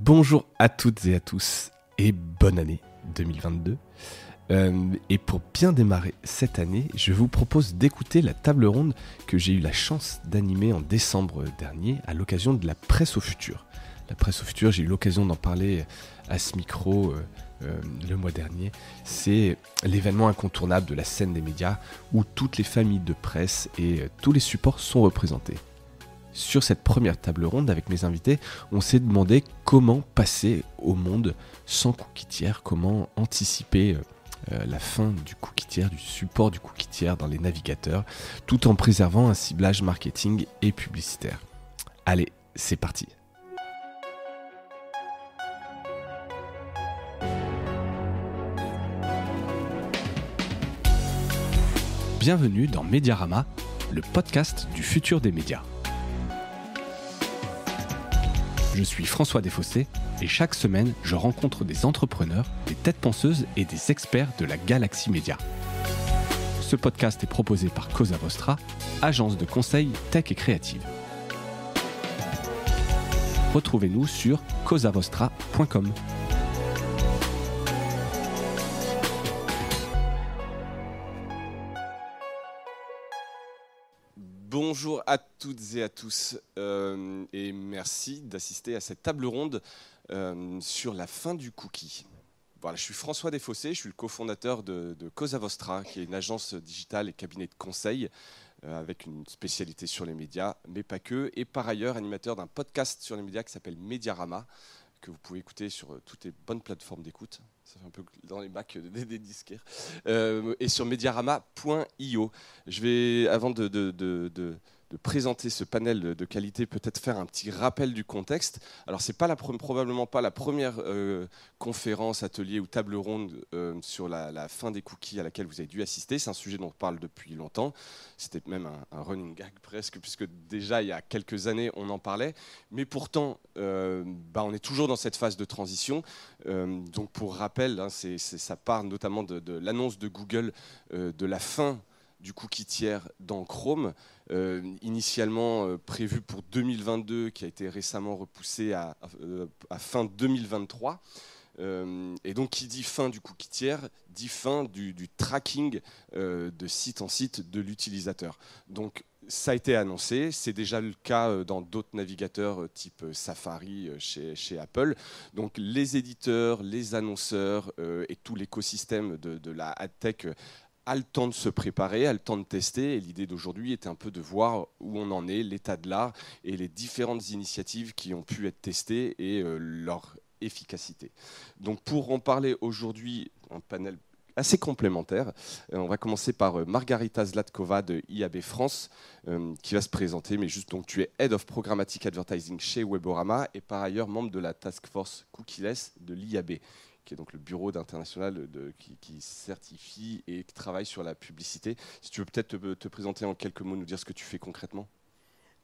Bonjour à toutes et à tous et bonne année 2022. Et pour bien démarrer cette année, je vous propose d'écouter la table ronde que j'ai eu la chance d'animer en décembre dernier à l'occasion de la Presse au futur. La Presse au futur, j'ai eu l'occasion d'en parler à ce micro le mois dernier. C'est l'événement incontournable de la scène des médias où toutes les familles de presse et tous les supports sont représentés. Sur cette première table ronde avec mes invités, on s'est demandé comment passer au monde sans cookie tiers, comment anticiper la fin du cookie tiers, du support du cookie tiers dans les navigateurs, tout en préservant un ciblage marketing et publicitaire. Allez, c'est parti. Bienvenue dans Mediarama, le podcast du futur des médias. Je suis François Desfossés et chaque semaine, je rencontre des entrepreneurs, des têtes penseuses et des experts de la galaxie média. Ce podcast est proposé par Cosa Vostra, agence de conseil tech et créative. Retrouvez-nous sur cosavostra.com. Bonjour à toutes et à tous et merci d'assister à cette table ronde sur la fin du cookie. Voilà, je suis François Desfossés, je suis le cofondateur de Cosa Vostra, qui est une agence digitale et cabinet de conseil avec une spécialité sur les médias, mais pas que, et par ailleurs animateur d'un podcast sur les médias qui s'appelle Mediarama, que vous pouvez écouter sur toutes les bonnes plateformes d'écoute. Ça fait un peu dans les Mac des disquaires. Et sur mediarama.io. Je vais, avant de présenter ce panel de qualité, peut-être faire un petit rappel du contexte. Alors, ce n'est pas probablement pas la première conférence, atelier ou table ronde sur la fin des cookies à laquelle vous avez dû assister. C'est un sujet dont on parle depuis longtemps. C'était même un running gag presque, puisque déjà, il y a quelques années, on en parlait. Mais pourtant, on est toujours dans cette phase de transition. Donc, pour rappel, ça part notamment de l'annonce de Google de la fin du cookie tiers dans Chrome, initialement prévu pour 2022, qui a été récemment repoussé à fin 2023. Et donc, qui dit fin du cookie tiers, dit fin du tracking de site en site de l'utilisateur. Donc, ça a été annoncé, c'est déjà le cas dans d'autres navigateurs type Safari chez Apple. Donc les éditeurs, les annonceurs et tout l'écosystème de la AdTech a le temps de se préparer, a le temps de tester. Et l'idée d'aujourd'hui était un peu de voir où on en est, l'état de l'art et les différentes initiatives qui ont pu être testées et leur efficacité. Donc pour en parler aujourd'hui, un panel assez complémentaire. On va commencer par Margarita Zlatkova de IAB France qui va se présenter. Mais juste, donc, tu es Head of Programmatic Advertising chez Weborama et par ailleurs membre de la Task Force Cookieless de l'IAB, qui est donc le bureau international qui certifie et qui travaille sur la publicité. Si tu veux peut-être te présenter en quelques mots, nous dire ce que tu fais concrètement.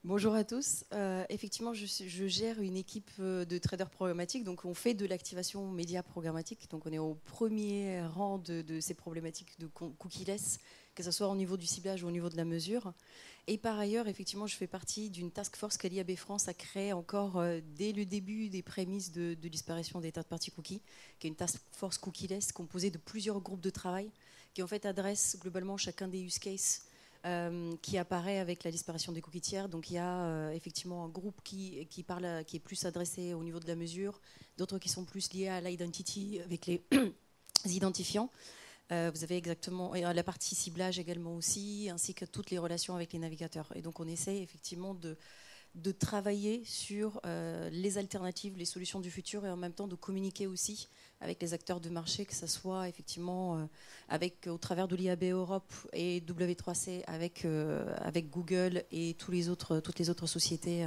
Bonjour à tous. Effectivement, je gère une équipe de traders programmatiques. Donc, on fait de l'activation média programmatique. Donc, on est au premier rang de ces problématiques de cookieless, que ce soit au niveau du ciblage ou au niveau de la mesure. Et par ailleurs, effectivement, je fais partie d'une task force que l'IAB France a créée encore dès le début des prémices de disparition des third-party cookies, qui est une task force cookieless composée de plusieurs groupes de travail qui en fait adressent globalement chacun des use cases qui apparaît avec la disparition des cookies tiers. Donc il y a effectivement un groupe qui est plus adressé au niveau de la mesure, d'autres qui sont plus liés à l'identity avec les identifiants. Vous avez exactement la partie ciblage également aussi, ainsi que toutes les relations avec les navigateurs. Et donc on essaie effectivement de travailler sur les alternatives, les solutions du futur et en même temps de communiquer aussi avec les acteurs de marché, que ce soit effectivement au travers de l'IAB Europe et W3C avec Google et toutes les autres sociétés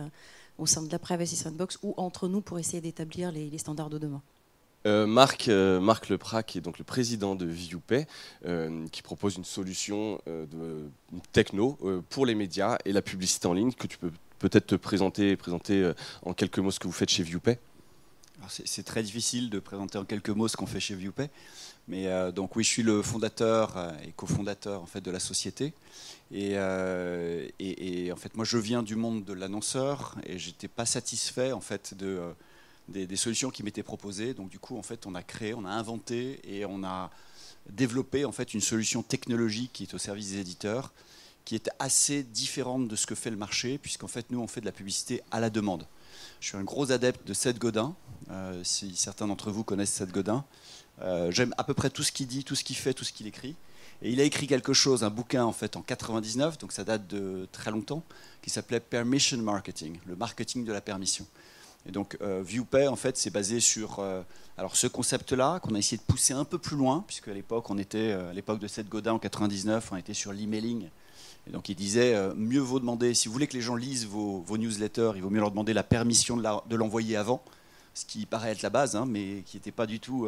au sein de la Privacy Sandbox ou entre nous pour essayer d'établir les standards de demain. Marc Leprat, qui est donc le président de ViewPay, qui propose une solution de techno pour les médias et la publicité en ligne, que tu peux peut-être te présenter en quelques mots ce que vous faites chez ViewPay. Alors c'est très difficile de présenter en quelques mots ce qu'on fait chez ViewPay, mais donc oui, je suis le fondateur et cofondateur en fait de la société, et en fait moi je viens du monde de l'annonceur et j'étais pas satisfait en fait de des solutions qui m'étaient proposées. Donc du coup, en fait, on a créé, on a inventé et on a développé en fait une solution technologique qui est au service des éditeurs, qui est assez différente de ce que fait le marché, puisqu'en fait, nous, on fait de la publicité à la demande. Je suis un gros adepte de Seth Godin, si certains d'entre vous connaissent Seth Godin. J'aime à peu près tout ce qu'il dit, tout ce qu'il fait, tout ce qu'il écrit. Et il a écrit quelque chose, un bouquin en fait en 99, donc ça date de très longtemps, qui s'appelait Permission Marketing, le marketing de la permission. Et donc ViewPay en fait c'est basé sur alors ce concept-là qu'on a essayé de pousser un peu plus loin, puisque à l'époque on était à l'époque de Seth Godin en 99, on était sur l'emailing. Et donc il disait mieux vaut demander, si vous voulez que les gens lisent vos newsletters, il vaut mieux leur demander la permission de l'envoyer avant, ce qui paraît être la base, hein, mais qui n'était pas du tout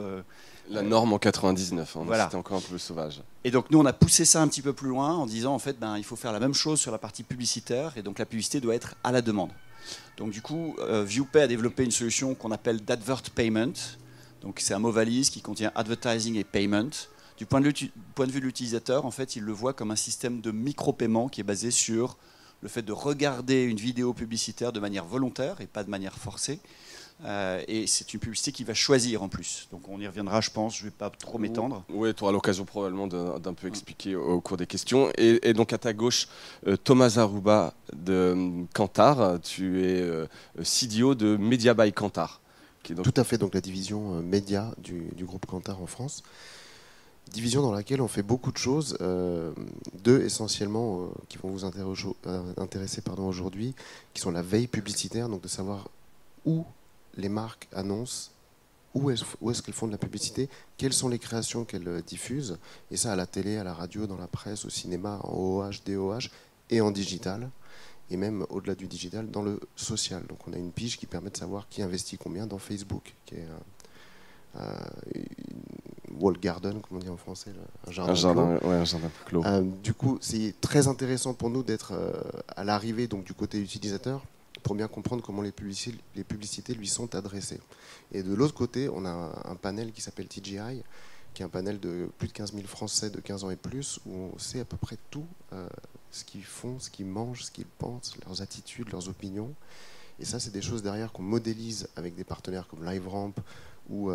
la norme en 99. Hein, voilà. C'était encore un peu sauvage. Et donc nous on a poussé ça un petit peu plus loin en disant en fait il faut faire la même chose sur la partie publicitaire, et donc la publicité doit être à la demande. Donc du coup ViewPay a développé une solution qu'on appelle d'advert payment. Donc c'est un mot valise qui contient advertising et payment. Du point de vue de l'utilisateur, en fait, il le voit comme un système de micro-paiement qui est basé sur le fait de regarder une vidéo publicitaire de manière volontaire et pas de manière forcée. Et c'est une publicité qu'il va choisir en plus. Donc on y reviendra, je pense, je ne vais pas trop m'étendre. Oui, tu auras l'occasion probablement d'un peu expliquer au cours des questions. Et donc à ta gauche, Thomas Zarouba de Kantar, tu es CDO de Media by Kantar. Qui est donc... Tout à fait, donc la division média du groupe Kantar en France. Division dans laquelle on fait beaucoup de choses, deux essentiellement qui vont vous intéresser aujourd'hui, qui sont la veille publicitaire, donc de savoir où les marques annoncent, où est-ce qu'elles font de la publicité, quelles sont les créations qu'elles diffusent, et ça à la télé, à la radio, dans la presse, au cinéma, en OOH, DOH et en digital, et même au-delà du digital, dans le social. Donc on a une pige qui permet de savoir qui investit combien dans Facebook, qui est wall garden, comme on dit en français, un jardin clos. Du coup, c'est très intéressant pour nous d'être à l'arrivée donc du côté utilisateur pour bien comprendre comment les publicités lui sont adressées. Et de l'autre côté, on a un panel qui s'appelle TGI, qui est un panel de plus de 15 000 Français de 15 ans et plus, où on sait à peu près tout ce qu'ils font, ce qu'ils mangent, ce qu'ils pensent, leurs attitudes, leurs opinions. Et ça, c'est des choses derrière qu'on modélise avec des partenaires comme LiveRamp ou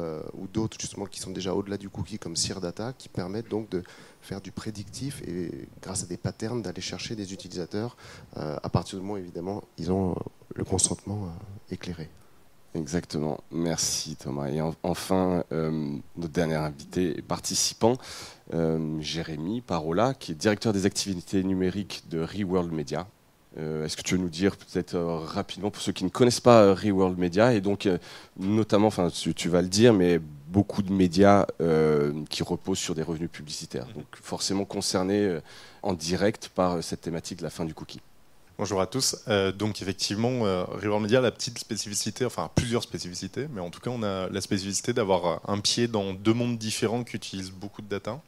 d'autres justement qui sont déjà au-delà du cookie comme CearData, qui permettent donc de faire du prédictif et grâce à des patterns d'aller chercher des utilisateurs à partir du moment évidemment ils ont le consentement éclairé. Exactement, merci Thomas. Et enfin, notre dernier invité et participant, Jérémy Parola, qui est directeur des activités numériques de Reworld Media. Est-ce que tu veux nous dire peut-être rapidement, pour ceux qui ne connaissent pas Reworld Media, et donc notamment, enfin tu vas le dire, mais beaucoup de médias qui reposent sur des revenus publicitaires, donc forcément concernés en direct par cette thématique de la fin du cookie. Bonjour à tous. Donc effectivement, Reworld Media a la petite spécificité, enfin plusieurs spécificités, mais en tout cas on a la spécificité d'avoir un pied dans deux mondes différents qui utilisent beaucoup de data.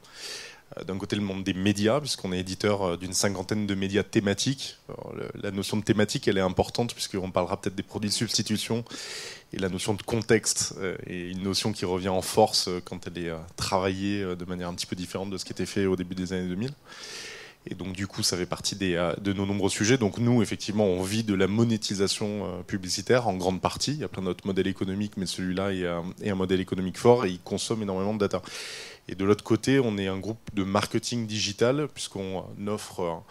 D'un côté, le monde des médias, puisqu'on est éditeur d'une 50aine de médias thématiques. Alors, la notion de thématique, elle est importante, puisqu'on parlera peut-être des produits de substitution. Et la notion de contexte est une notion qui revient en force quand elle est travaillée de manière un petit peu différente de ce qui était fait au début des années 2000. Et donc, du coup, ça fait partie de nos nombreux sujets. Donc, nous, effectivement, on vit de la monétisation publicitaire en grande partie. Il y a plein d'autres modèles économiques, mais celui-là est un modèle économique fort et il consomme énormément de data. Et de l'autre côté, on est un groupe de marketing digital, puisqu'on offre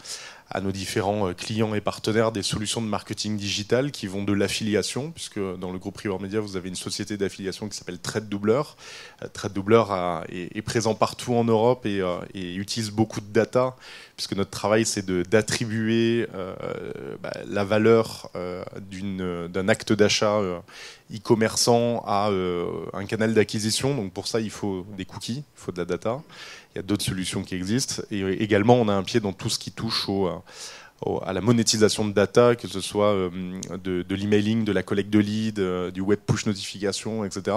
à nos différents clients et partenaires des solutions de marketing digital qui vont de l'affiliation, puisque dans le groupe Reworld Media, vous avez une société d'affiliation qui s'appelle TradeDoubleur. TradeDoubleur est présent partout en Europe et utilise beaucoup de data, puisque notre travail, c'est d'attribuer la valeur d'un acte d'achat e-commerçant à un canal d'acquisition. Donc pour ça, il faut des cookies, il faut de la data. Il y a d'autres solutions qui existent. Et également, on a un pied dans tout ce qui touche à la monétisation de data, que ce soit de l'emailing, de la collecte de leads, du web push notification, etc.,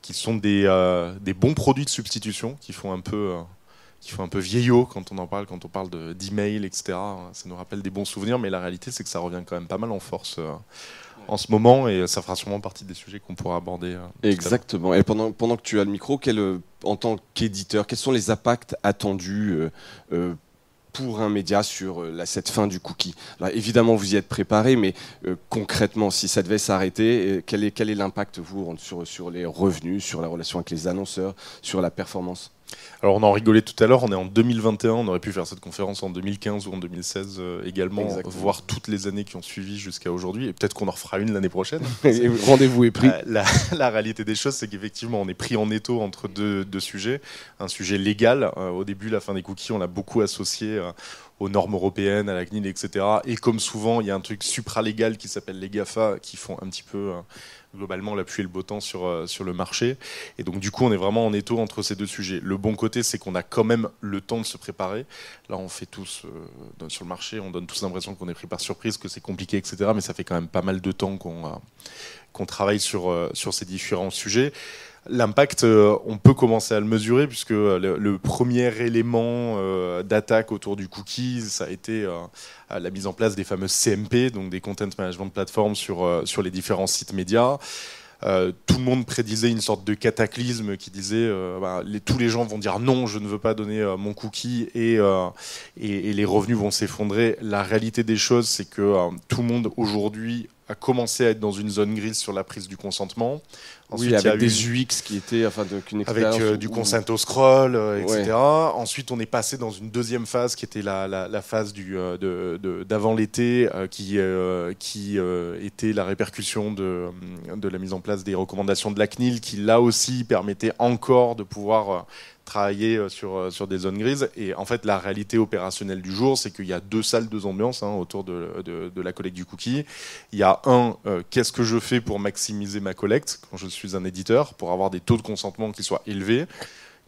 qui sont des bons produits de substitution, qui font un peu vieillot quand on en parle, quand on parle d'email, etc. Ça nous rappelle des bons souvenirs, mais la réalité, c'est que ça revient quand même pas mal en force en ce moment, et ça fera sûrement partie des sujets qu'on pourra aborder. Exactement. Et pendant que tu as le micro, en tant qu'éditeur, quels sont les impacts attendus pour un média sur cette fin du cookie. Alors, évidemment, vous y êtes préparé, mais concrètement, si ça devait s'arrêter, quel est l'impact, vous, sur les revenus, sur la relation avec les annonceurs, sur la performance ? Alors on en rigolait tout à l'heure, on est en 2021, on aurait pu faire cette conférence en 2015 ou en 2016 également, exactement. Voire toutes les années qui ont suivi jusqu'à aujourd'hui, et peut-être qu'on en refera une l'année prochaine. Rendez-vous est pris. La réalité des choses, c'est qu'effectivement on est pris en étau entre deux sujets. Un sujet légal, au début, la fin des cookies, on l'a beaucoup associé aux normes européennes, à la CNIL, etc. Et comme souvent, il y a un truc supralégal qui s'appelle les GAFA, qui font un petit peu... globalement la pluie et le beau temps sur le marché. Et donc du coup, on est vraiment en étau entre ces deux sujets. Le bon côté, c'est qu'on a quand même le temps de se préparer. Là, on fait tous, sur le marché, on donne tous l'impression qu'on est pris par surprise, que c'est compliqué, etc. Mais ça fait quand même pas mal de temps qu'on travaille sur ces différents sujets. L'impact, on peut commencer à le mesurer, puisque le premier élément d'attaque autour du cookie, ça a été la mise en place des fameuses CMP, donc des Content Management Platforms sur les différents sites médias. Tout le monde prédisait une sorte de cataclysme qui disait tous les gens vont dire non, je ne veux pas donner mon cookie et les revenus vont s'effondrer. La réalité des choses, c'est que tout le monde aujourd'hui a commencé à être dans une zone grise sur la prise du consentement. Ensuite, avec des UX qui étaient avec du consent au scroll, etc. Ouais. Ensuite, on est passé dans une deuxième phase qui était la phase d'avant l'été, qui était la répercussion de la mise en place des recommandations de la CNIL, qui là aussi permettait encore de pouvoir travailler sur des zones grises. Et en fait, la réalité opérationnelle du jour, c'est qu'il y a deux salles, deux ambiances autour de la collecte du cookie. Il y a qu'est-ce que je fais pour maximiser ma collecte quand je suis un éditeur, pour avoir des taux de consentement qui soient élevés.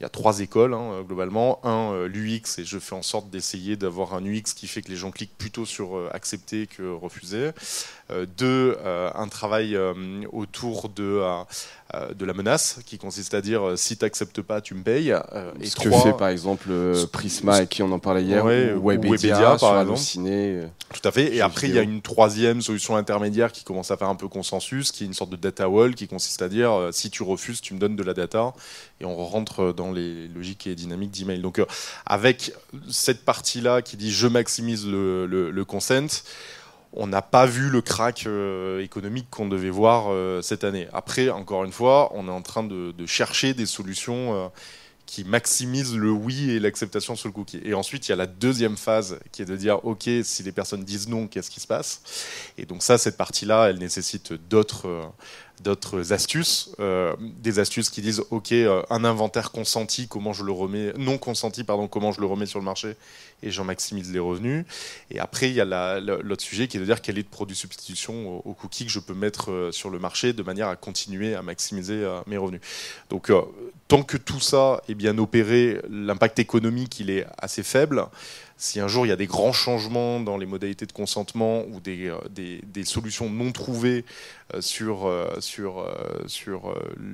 Il y a trois écoles globalement. L'UX, et je fais en sorte d'essayer d'avoir un UX qui fait que les gens cliquent plutôt sur accepter que refuser. Deux, un travail autour de la menace, qui consiste à dire si tu n'acceptes pas, tu me payes. Et ce que fait par exemple Prisma, avec qui on en parlait hier, ou Webedia par exemple. Ciné, tout à fait. Et après, il y a une troisième solution intermédiaire qui commence à faire un peu consensus, qui est une sorte de data wall, qui consiste à dire si tu refuses, tu me donnes de la data. Et on rentre dans les logiques et dynamiques d'email. Donc avec cette partie-là qui dit je maximise le consent, on n'a pas vu le crack économique qu'on devait voir cette année. Après, encore une fois, on est en train de chercher des solutions qui maximisent le oui et l'acceptation sur le cookie. Et ensuite, il y a la deuxième phase qui est de dire, OK, si les personnes disent non, qu'est-ce qui se passe ? Et donc ça, cette partie-là, elle nécessite d'autres astuces, des astuces qui disent, OK, un inventaire consenti, comment je le remets, non consenti, pardon, comment je le remets sur le marché et j'en maximise les revenus. Et après, il y a l'autre sujet qui est de dire quel est le produit substitution au cookie que je peux mettre sur le marché de manière à continuer à maximiser mes revenus. Donc, tant que tout ça est bien opéré, l'impact économique, il est assez faible. Si un jour il y a des grands changements dans les modalités de consentement ou des solutions non trouvées sur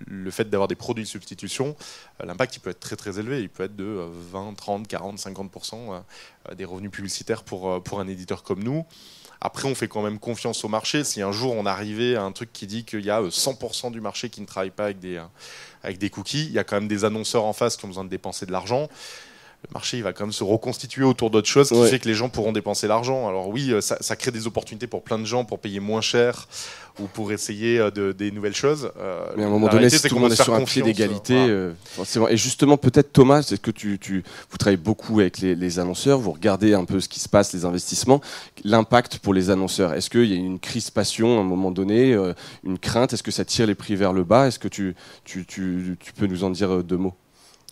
le fait d'avoir des produits de substitution, l'impact il peut être très très élevé. Il peut être de 20, 30, 40, 50% des revenus publicitaires pour un éditeur comme nous. Après, on fait quand même confiance au marché. Si un jour on arrivait à un truc qui dit qu'il y a 100% du marché qui ne travaille pas avec des cookies, il y a quand même des annonceurs en face qui ont besoin de dépenser de l'argent. Le marché il va quand même se reconstituer autour d'autres choses qui fait que les gens pourront dépenser l'argent. Alors oui, ça crée des opportunités pour plein de gens pour payer moins cher ou pour essayer des nouvelles choses. Mais à un moment donné, si tout le monde est sur un pied d'égalité, forcément. Et justement, peut-être Thomas, c'est que vous travaillez beaucoup avec les annonceurs, vous regardez un peu ce qui se passe, les investissements, l'impact pour les annonceurs. Est-ce qu'il y a une crispation à un moment donné, une crainte ? Est-ce que ça tire les prix vers le bas ? Est-ce que tu peux nous en dire deux mots ?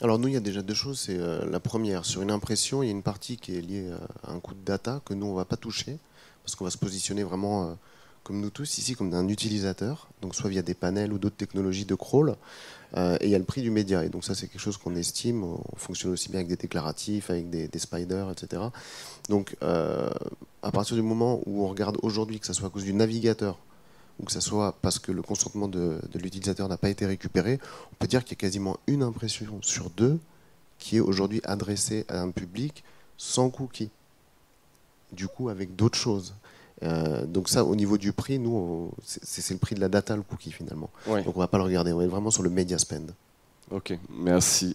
Alors nous, il y a déjà deux choses. C'est la première, sur une impression, il y a une partie qui est liée à un coût de data que nous, on ne va pas toucher, parce qu'on va se positionner vraiment, comme nous tous ici, comme un utilisateur, donc soit via des panels ou d'autres technologies de crawl, et il y a le prix du média. Et donc ça, c'est quelque chose qu'on estime. On fonctionne aussi bien avec des déclaratifs, avec des spiders, etc. Donc à partir du moment où on regarde aujourd'hui, que ce soit à cause du navigateur, ou que ce soit parce que le consentement de l'utilisateur n'a pas été récupéré, on peut dire qu'il y a quasiment une impression sur deux qui est aujourd'hui adressée à un public sans cookie, du coup avec d'autres choses. Donc ça, au niveau du prix, nous, c'est le prix de la data, le cookie finalement. Ouais. Donc on ne va pas le regarder, on est vraiment sur le media spend. Ok, merci.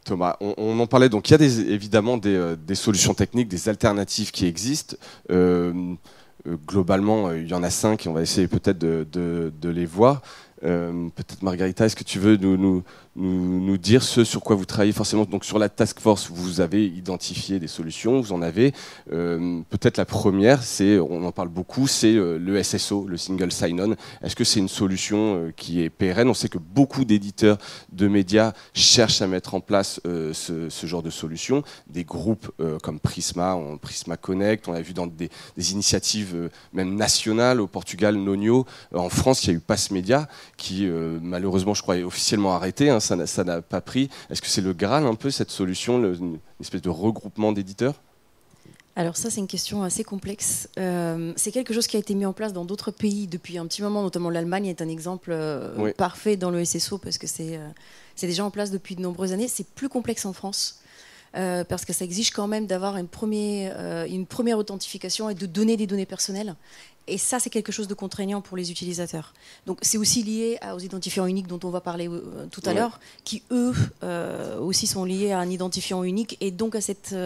Thomas, on en parlait, donc il y a évidemment des solutions techniques, des alternatives qui existent. Globalement, il y en a 5 et on va essayer peut-être de les voir. Peut-être Margarita, est-ce que tu veux nous dire ce sur quoi vous travaillez forcément? Donc sur la task force, vous avez identifié des solutions, vous en avez. Peut-être la première, on en parle beaucoup, c'est le SSO, le Single Sign-On. Est-ce que c'est une solution qui est pérenne? On sait que beaucoup d'éditeurs de médias cherchent à mettre en place ce genre de solution. Des groupes comme Prisma Connect, on l'a vu dans des initiatives même nationales, au Portugal, Nonio. En France, il y a eu Pass Média, qui malheureusement, je crois, est officiellement arrêté, hein, ça n'a pas pris. Est-ce que c'est le Graal un peu, cette solution, une espèce de regroupement d'éditeurs? Alors ça, c'est une question assez complexe. C'est quelque chose qui a été mis en place dans d'autres pays depuis un petit moment, notamment l'Allemagne est un exemple parfait dans le SSO, parce que c'est déjà en place depuis de nombreuses années. C'est plus complexe en France, parce que ça exige quand même d'avoir une première authentification et de donner des données personnelles. Et ça, c'est quelque chose de contraignant pour les utilisateurs. Donc, c'est aussi lié aux identifiants uniques dont on va parler tout à l'heure, qui, eux, aussi sont liés à un identifiant unique. Et donc, à cette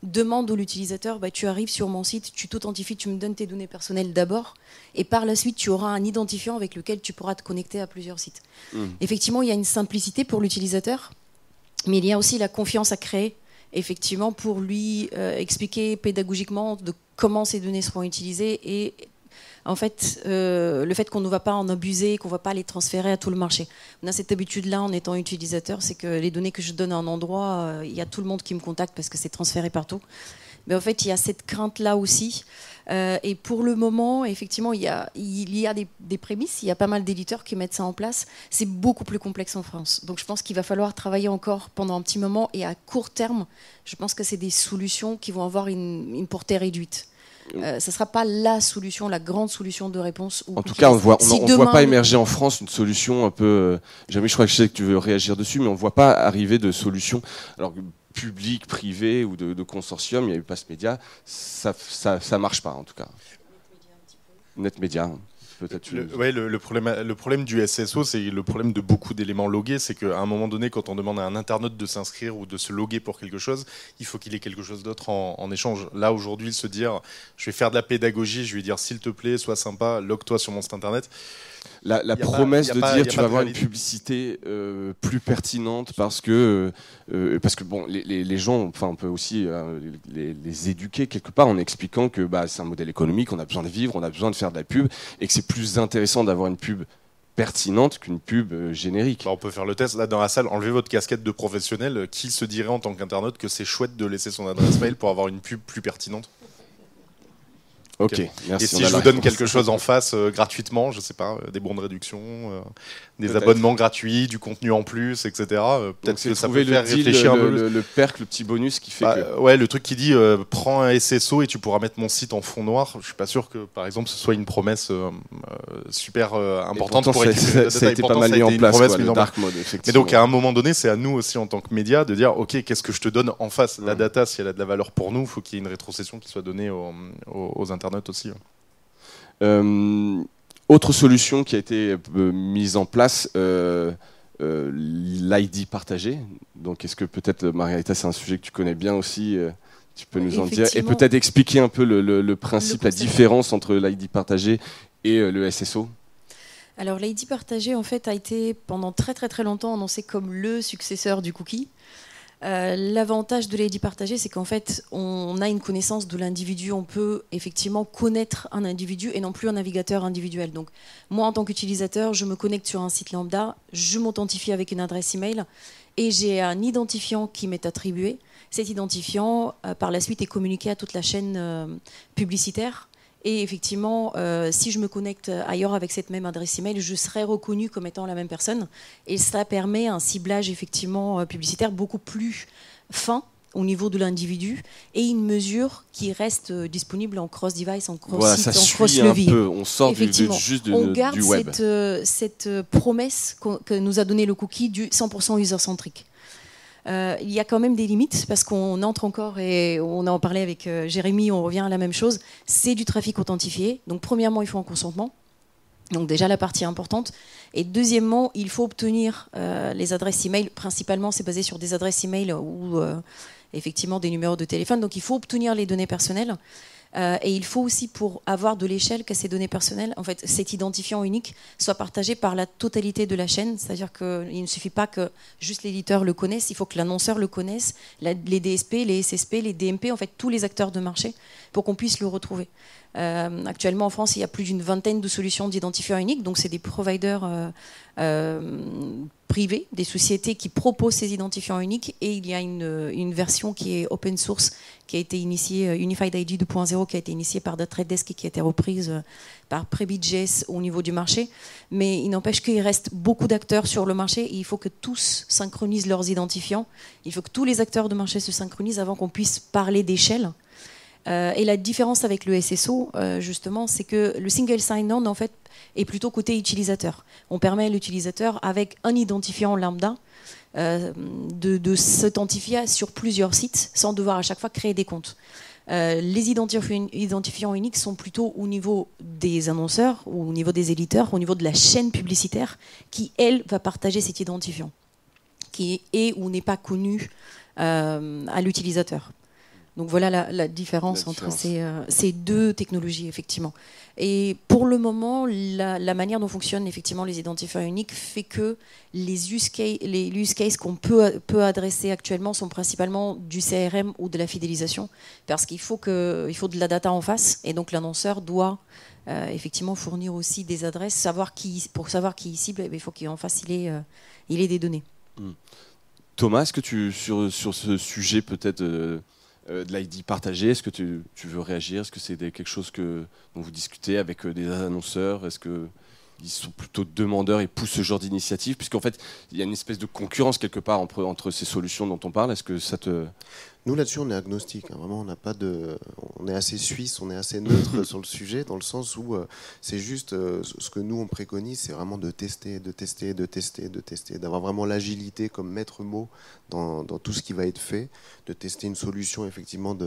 demande de l'utilisateur, tu arrives sur mon site, tu t'authentifies, tu me donnes tes données personnelles d'abord. Et par la suite, tu auras un identifiant avec lequel tu pourras te connecter à plusieurs sites. Effectivement, il y a une simplicité pour l'utilisateur, mais il y a aussi la confiance à créer, effectivement, pour lui expliquer pédagogiquement de comment ces données seront utilisées et en fait, le fait qu'on ne va pas en abuser, qu'on ne va pas les transférer à tout le marché. On a cette habitude-là en étant utilisateur, c'est que les données que je donne à un endroit, il y a tout le monde qui me contacte parce que c'est transféré partout. Mais en fait, il y a cette crainte-là aussi. Et pour le moment, effectivement, il y a des prémices, il y a pas mal d'éditeurs qui mettent ça en place. C'est beaucoup plus complexe en France. Donc je pense qu'il va falloir travailler encore pendant un petit moment. Et à court terme, je pense que c'est des solutions qui vont avoir une portée réduite. Ce ne sera pas la solution, la grande solution de réponse. En tout cas, on ne voit pas émerger en France une solution un peu... Jamais, je crois que je sais que tu veux réagir dessus, mais on ne voit pas arriver de solution. Alors, public, privé ou de consortium, il y a eu Pass Média, ça ne marche pas en tout cas. NetMedia. Le problème du SSO, c'est le problème de beaucoup d'éléments logués, c'est qu'à un moment donné, quand on demande à un internaute de s'inscrire ou de se loguer pour quelque chose, il faut qu'il ait quelque chose d'autre en échange. Là, aujourd'hui, se dire, je vais faire de la pédagogie, je vais dire, s'il te plaît, sois sympa, log-toi sur mon site internet. La promesse de dire tu vas avoir une publicité plus pertinente parce que bon, les gens, enfin, on peut aussi les éduquer quelque part en expliquant que c'est un modèle économique, on a besoin de vivre, on a besoin de faire de la pub et que c'est plus intéressant d'avoir une pub pertinente qu'une pub générique. On peut faire le test là dans la salle, enlevez votre casquette de professionnel. Qui se dirait en tant qu'internaute que c'est chouette de laisser son adresse mail pour avoir une pub plus pertinente? Ok, merci. Et si je vous donne quelque chose en face gratuitement, je ne sais pas, des bons de réduction, des abonnements gratuits, du contenu en plus, etc. Peut-être que ça peut faire réfléchir un peu. Le perk, le petit bonus qui fait que... Ouais, le truc qui dit prends un SSO et tu pourras mettre mon site en fond noir. Je ne suis pas sûr que, par exemple, ce soit une promesse super importante pour récupérer. Ça a été pas mal mis en place, le dark mode, effectivement. Mais donc, à un moment donné, c'est à nous aussi, en tant que médias, de dire, OK, qu'est-ce que je te donne en face? La data, si elle a de la valeur pour nous, il faut qu'il y ait une rétrocession qui soit donnée aux internautes aussi. Autre solution qui a été mise en place, l'ID partagé. Donc, est-ce que peut-être, Margarita, c'est un sujet que tu connais bien aussi, tu peux nous en dire et peut-être expliquer un peu le principe, la différence entre l'ID partagé et le SSO? Alors, l'ID partagé, en fait, a été pendant très très très longtemps annoncé comme le successeur du cookie. L'avantage de l'ID partagé, c'est qu'en fait, on a une connaissance de l'individu. On peut effectivement connaître un individu et non plus un navigateur individuel. Donc, moi, en tant qu'utilisateur, je me connecte sur un site lambda, je m'authentifie avec une adresse email et j'ai un identifiant qui m'est attribué. Cet identifiant, par la suite, est communiqué à toute la chaîne publicitaire. Et effectivement, si je me connecte ailleurs avec cette même adresse email, je serai reconnue comme étant la même personne. Et ça permet un ciblage effectivement publicitaire beaucoup plus fin au niveau de l'individu et une mesure qui reste disponible en cross-device, en cross-site, en cross-levier. On sort juste du web. On garde cette promesse que nous a donné le cookie du 100% user-centric. Il y a quand même des limites parce qu'on entre encore, et on a en parlé avec Jérémy, on revient à la même chose, c'est du trafic authentifié. Donc premièrement, il faut un consentement. Donc déjà la partie importante. Et deuxièmement, il faut obtenir les adresses email. Principalement, c'est basé sur des adresses email ou effectivement des numéros de téléphone. Donc il faut obtenir les données personnelles. Et il faut aussi, pour avoir de l'échelle, que ces données personnelles, en fait, cet identifiant unique soit partagé par la totalité de la chaîne. C'est-à-dire qu'il ne suffit pas que juste l'éditeur le connaisse, il faut que l'annonceur le connaisse, les DSP, les SSP, les DMP, en fait, tous les acteurs de marché, pour qu'on puisse le retrouver. Actuellement, en France, il y a plus d'une vingtaine de solutions d'identifiants uniques. Donc, c'est des providers privés, des sociétés qui proposent ces identifiants uniques. Et il y a une version qui est open source, qui a été initiée, Unified ID 2.0, qui a été initiée par The Trade Desk et qui a été reprise par Prebit.js au niveau du marché. Mais il n'empêche qu'il reste beaucoup d'acteurs sur le marché et il faut que tous synchronisent leurs identifiants. Il faut que tous les acteurs de marché se synchronisent avant qu'on puisse parler d'échelle. Et la différence avec le SSO, justement, c'est que le single sign-on, en fait, est plutôt côté utilisateur. On permet à l'utilisateur, avec un identifiant lambda, de s'identifier sur plusieurs sites sans devoir à chaque fois créer des comptes. Les identifiants uniques sont plutôt au niveau des annonceurs, ou au niveau des éditeurs, au niveau de la chaîne publicitaire, qui, elle, va partager cet identifiant, qui est ou n'est pas connu à l'utilisateur. Donc voilà la différence entre ces deux technologies, effectivement. Et pour le moment, la manière dont fonctionnent effectivement les identifiants uniques fait que les use cases qu'on peut adresser actuellement sont principalement du CRM ou de la fidélisation, parce qu'il faut de la data en face, et donc l'annonceur doit effectivement fournir aussi des adresses, pour savoir qui il cible, il faut qu'en face il ait des données. Thomas, est-ce que sur ce sujet peut-être de l'ID partagé, est-ce que tu veux réagir? Est-ce que c'est quelque chose dont vous discutez avec des annonceurs? Est-ce qu'ils sont plutôt demandeurs et poussent ce genre d'initiative? Puisqu'en fait, il y a une espèce de concurrence quelque part entre ces solutions dont on parle. Est-ce que ça te... Nous, là-dessus, on est agnostique. Hein. Vraiment, on est assez suisse, on est assez neutre sur le sujet, dans le sens où c'est juste ce que nous, on préconise, c'est vraiment de tester, d'avoir vraiment l'agilité comme maître mot dans tout ce qui va être fait, de tester une solution, effectivement,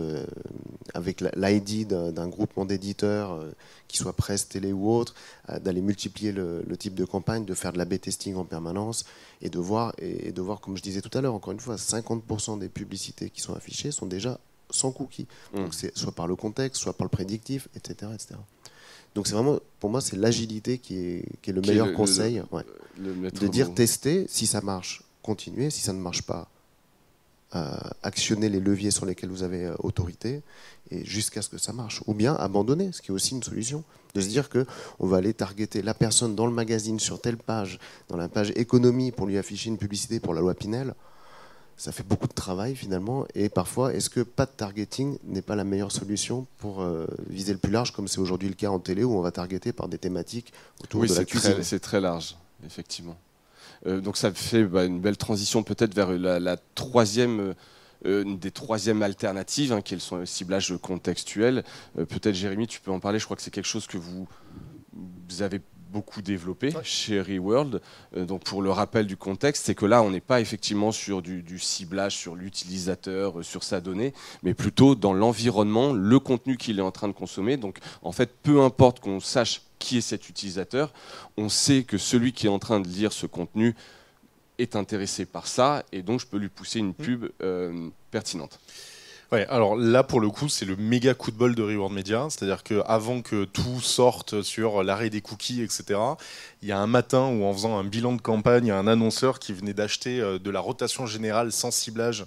avec l'ID d'un groupement d'éditeurs, qui soit presse, télé ou autre, d'aller multiplier le type de campagne, de faire de l'A/B testing en permanence, et de voir, comme je disais tout à l'heure, encore une fois, 50% des publicités qui sont affichées sont déjà sans cookies. Donc c'est soit par le contexte, soit par le prédictif, etc. Donc c'est vraiment, pour moi, c'est l'agilité qui est le meilleur conseil. De dire tester, si ça marche, continuez, si ça ne marche pas, actionner les leviers sur lesquels vous avez autorité, et jusqu'à ce que ça marche. Ou bien abandonner, ce qui est aussi une solution. De se dire qu'on va aller targeter la personne dans le magazine sur telle page, dans la page économie, pour lui afficher une publicité pour la loi Pinel. Ça fait beaucoup de travail finalement. Et parfois, est-ce que pas de targeting n'est pas la meilleure solution pour viser le plus large, comme c'est aujourd'hui le cas en télé, où on va targeter par des thématiques autour de la cuisine? C'est très large, effectivement. Donc ça fait une belle transition peut-être vers la troisième... une des troisièmes alternatives, hein, qui est le ciblage contextuel. Peut-être, Jérémy, tu peux en parler. Je crois que c'est quelque chose que vous avez beaucoup développé chez Reworld. Donc, pour le rappel du contexte, c'est que là, on n'est pas effectivement sur du ciblage sur l'utilisateur, sur sa donnée, mais plutôt dans l'environnement, le contenu qu'il est en train de consommer. Donc, en fait, peu importe qu'on sache qui est cet utilisateur, on sait que celui qui est en train de lire ce contenu est intéressé par ça, et donc je peux lui pousser une pub pertinente. Ouais, alors là, pour le coup, c'est le méga coup de bol de Reworld Media. C'est-à-dire qu'avant que tout sorte sur l'arrêt des cookies, etc., il y a un matin où, en faisant un bilan de campagne, il y a un annonceur qui venait d'acheter de la rotation générale sans ciblage,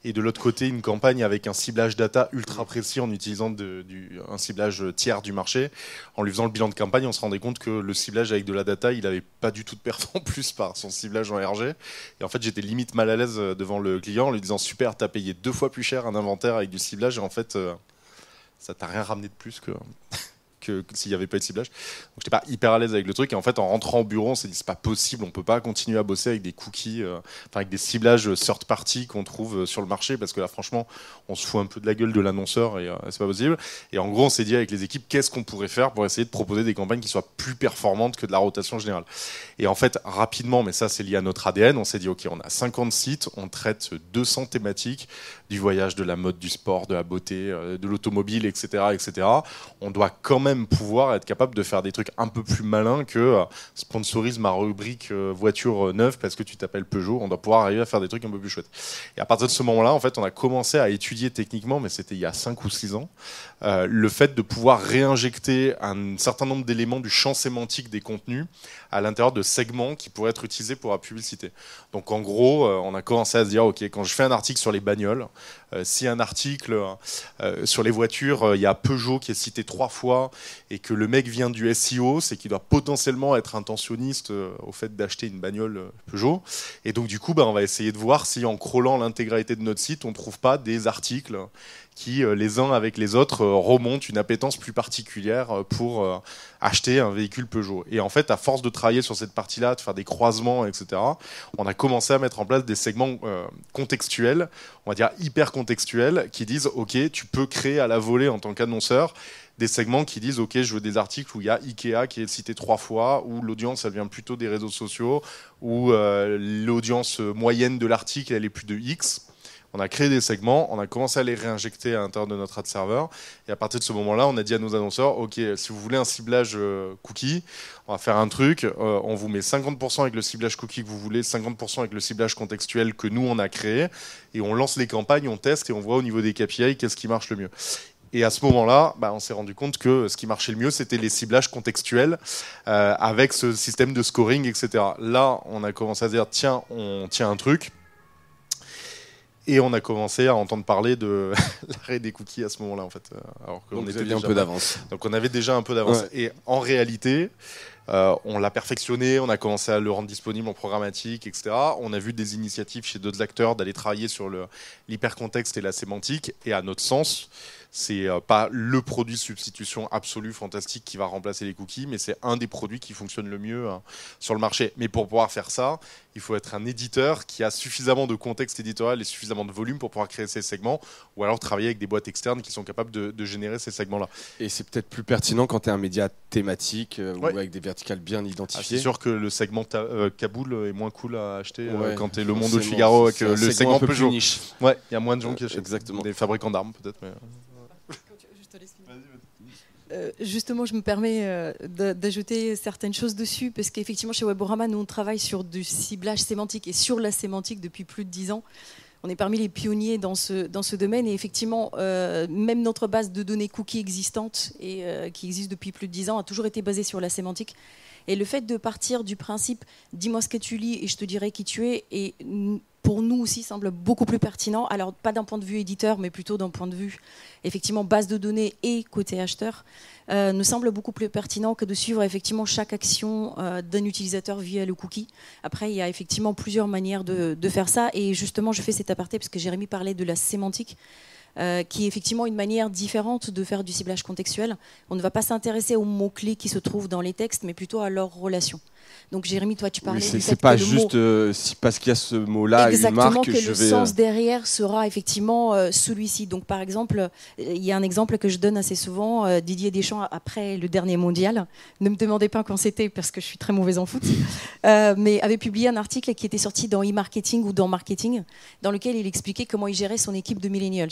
et de l'autre côté, une campagne avec un ciblage data ultra précis en utilisant un ciblage tiers du marché. En lui faisant le bilan de campagne, on se rendait compte que le ciblage avec de la data, il n'avait pas du tout de perf en plus par son ciblage en RG. Et en fait, j'étais limite mal à l'aise devant le client en lui disant « Super, t'as payé 2 fois plus cher un inventaire avec du ciblage, et en fait, ça t'a rien ramené de plus que s'il n'y avait pas eu de ciblage. » Donc j'étais pas hyper à l'aise avec le truc, et en fait, en rentrant au bureau, on s'est dit c'est pas possible, on peut pas continuer à bosser avec des cookies, avec des ciblages third party qu'on trouve sur le marché, parce que là, franchement, on se fout un peu de la gueule de l'annonceur, et c'est pas possible. Et en gros, on s'est dit avec les équipes, qu'est-ce qu'on pourrait faire pour essayer de proposer des campagnes qui soient plus performantes que de la rotation générale. Et en fait, rapidement, mais ça c'est lié à notre ADN, on s'est dit ok, on a 50 sites, on traite 200 thématiques, du voyage, de la mode, du sport, de la beauté, de l'automobile, etc., etc. On doit quand même même pouvoir être capable de faire des trucs un peu plus malins que sponsorise ma rubrique voiture neuve parce que tu t'appelles Peugeot. On doit pouvoir arriver à faire des trucs un peu plus chouettes. Et à partir de ce moment-là, en fait, on a commencé à étudier techniquement, mais c'était il y a 5 ou 6 ans, le fait de pouvoir réinjecter un certain nombre d'éléments du champ sémantique des contenus à l'intérieur de segments qui pourraient être utilisés pour la publicité. Donc en gros, on a commencé à se dire, ok, quand je fais un article sur les bagnoles, si un article sur les voitures, il y a Peugeot qui est cité 3 fois et que le mec vient du SEO, c'est qu'il doit potentiellement être intentionniste au fait d'acheter une bagnole Peugeot. Et donc du coup, on va essayer de voir si en crawlant l'intégralité de notre site, on ne trouve pas des articles qui, les uns avec les autres, remontent une appétence plus particulière pour acheter un véhicule Peugeot. Et en fait, à force de travailler sur cette partie-là, de faire des croisements, etc., on a commencé à mettre en place des segments contextuels, on va dire hyper contextuels, qui disent, OK, tu peux créer à la volée en tant qu'annonceur des segments qui disent, OK, je veux des articles où il y a Ikea qui est cité 3 fois, où l'audience, elle vient plutôt des réseaux sociaux, où l'audience moyenne de l'article, elle est plus de X. On a créé des segments, on a commencé à les réinjecter à l'intérieur de notre ad server. Et à partir de ce moment-là, on a dit à nos annonceurs, OK, si vous voulez un ciblage cookie, on va faire un truc, on vous met 50% avec le ciblage cookie que vous voulez, 50% avec le ciblage contextuel que nous, on a créé. Et on lance les campagnes, on teste et on voit au niveau des KPI qu'est-ce qui marche le mieux. Et à ce moment-là, on s'est rendu compte que ce qui marchait le mieux, c'était les ciblages contextuels avec ce système de scoring, etc. Là, on a commencé à dire, tiens, on tient un truc. Et on a commencé à entendre parler de l'arrêt des cookies à ce moment-là, en fait. Alors qu'on donc, était un peu d'avance. Donc on avait déjà un peu d'avance. Ouais. Et en réalité, on l'a perfectionné, on a commencé à le rendre disponible en programmatique, etc. On a vu des initiatives chez d'autres acteurs d'aller travailler sur l'hypercontexte et la sémantique. Et à notre sens, c'est pas le produit de substitution absolu, fantastique, qui va remplacer les cookies, mais c'est un des produits qui fonctionne le mieux sur le marché. Mais pour pouvoir faire ça, il faut être un éditeur qui a suffisamment de contexte éditorial et suffisamment de volume pour pouvoir créer ces segments, ou alors travailler avec des boîtes externes qui sont capables de générer ces segments-là. Et c'est peut-être plus pertinent quand tu es un média thématique ou avec des verticales bien identifiées. C'est sûr que le segment Kaboul est moins cool à acheter quand tu es Le Monde ou Le Figaro avec le segment un peu Peugeot. Plus niche. Ouais, il y a moins de gens qui achètent. Exactement. Des fabricants d'armes peut-être. Mais... Justement, je me permets d'ajouter certaines choses dessus, parce qu'effectivement, chez Weborama, nous, on travaille sur du ciblage sémantique et sur la sémantique depuis plus de 10 ans. On est parmi les pionniers dans ce domaine, et effectivement, même notre base de données cookies existante, et qui existe depuis plus de 10 ans, a toujours été basée sur la sémantique. Et le fait de partir du principe « dis-moi ce que tu lis et je te dirai qui tu es », et pour nous aussi semble beaucoup plus pertinent, alors pas d'un point de vue éditeur, mais plutôt d'un point de vue effectivement base de données et côté acheteur, nous semble beaucoup plus pertinent que de suivre effectivement chaque action d'un utilisateur via le cookie. Après, il y a effectivement plusieurs manières de faire ça, et justement je fais cet aparté parce que Jérémy parlait de la sémantique, qui est effectivement une manière différente de faire du ciblage contextuel. On ne va pas s'intéresser aux mots-clés qui se trouvent dans les textes, mais plutôt à leurs relations. Donc Jérémy, toi tu parlais du fait c'est pas que juste parce qu'il y a ce mot-là, une marque, que le sens derrière sera effectivement celui-ci. Donc par exemple, il y a un exemple que je donne assez souvent, Didier Deschamps après le dernier mondial, ne me demandez pas quand c'était parce que je suis très mauvaise en foot, mais avait publié un article qui était sorti dans e-marketing ou dans Marketing, dans lequel il expliquait comment il gérait son équipe de millennials.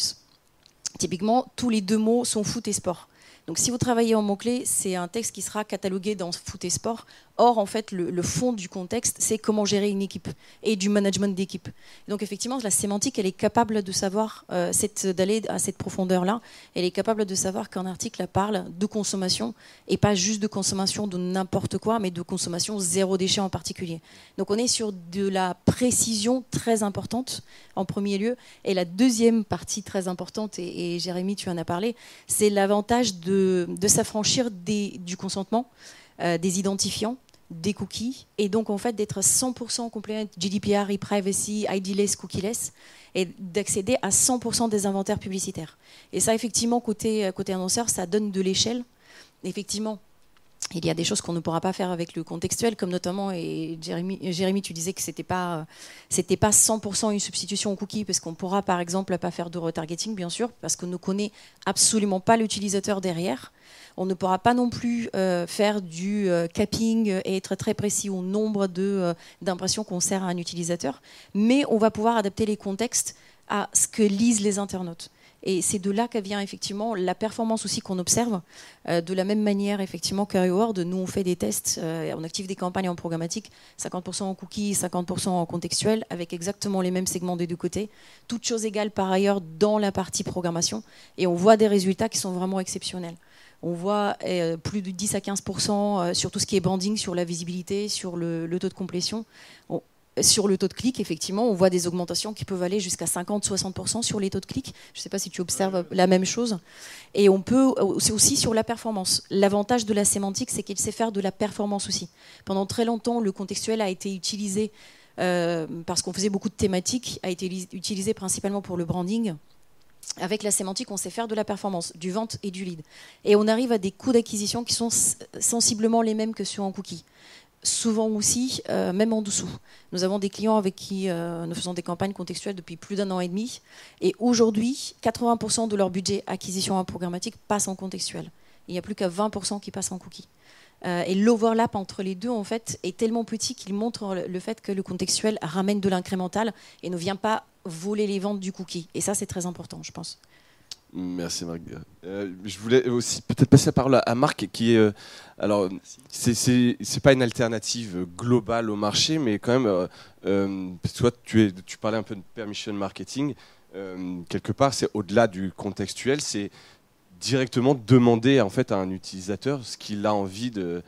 Typiquement, tous les 2 mots sont foot et sport. Donc si vous travaillez en mots-clés, c'est un texte qui sera catalogué dans foot et sport. Or, en fait, le fond du contexte, c'est comment gérer une équipe et du management d'équipe. Donc effectivement, la sémantique, elle est capable de savoir, d'aller à cette profondeur-là. Elle est capable de savoir qu'un article parle de consommation, et pas juste de consommation de n'importe quoi, mais de consommation zéro déchet en particulier. Donc on est sur de la précision très importante, en premier lieu. Et la deuxième partie très importante, et Jérémy, tu en as parlé, c'est l'avantage de s'affranchir du consentement, des identifiants, des cookies, et donc en fait d'être 100% compliant GDPR, e-privacy, ID-less, cookie-less, et d'accéder à 100% des inventaires publicitaires. Et ça, effectivement, côté annonceur, ça donne de l'échelle. Effectivement, il y a des choses qu'on ne pourra pas faire avec le contextuel, comme notamment, et Jérémy, tu disais que c'était pas 100% une substitution au cookie, parce qu'on pourra par exemple pas faire de retargeting, bien sûr, parce qu'on ne connaît absolument pas l'utilisateur derrière. On ne pourra pas non plus faire du capping et être très précis au nombre d'impressions qu'on sert à un utilisateur, mais on va pouvoir adapter les contextes à ce que lisent les internautes. Et c'est de là qu'elle vient effectivement la performance aussi qu'on observe. De la même manière, effectivement, qu'Airword, nous on fait des tests, on active des campagnes en programmatique, 50% en cookies, 50% en contextuel, avec exactement les mêmes segments des deux côtés. Toutes choses égales par ailleurs dans la partie programmation. Et on voit des résultats qui sont vraiment exceptionnels. On voit plus de 10 à 15% sur tout ce qui est branding, sur la visibilité, sur le taux de complétion. Sur le taux de clic, effectivement, on voit des augmentations qui peuvent aller jusqu'à 50-60% sur les taux de clic. Je ne sais pas si tu observes la même chose. Et c'est aussi sur la performance. L'avantage de la sémantique, c'est qu'il sait faire de la performance aussi. Pendant très longtemps, le contextuel a été utilisé, parce qu'on faisait beaucoup de thématiques, a été utilisé principalement pour le branding. Avec la sémantique, on sait faire de la performance, du vente et du lead. Et on arrive à des coûts d'acquisition qui sont sensiblement les mêmes que sur un cookie. Souvent aussi, même en dessous. Nous avons des clients avec qui nous faisons des campagnes contextuelles depuis plus d'1 an et demi. Et aujourd'hui, 80% de leur budget acquisition en programmatique passe en contextuel. Il n'y a plus qu'à 20% qui passent en cookie. Et l'overlap entre les deux, en fait, est tellement petit qu'il montre le fait que le contextuel ramène de l'incrémental et ne vient pas voler les ventes du cookie. Et ça, c'est très important, je pense. Merci Marc. Je voulais aussi peut-être passer la parole à Marc, qui est alors c'est pas une alternative globale au marché, mais quand même, toi tu parlais un peu de permission marketing. Quelque part, c'est au-delà du contextuel, c'est directement demander en fait à un utilisateur ce qu'il a envie de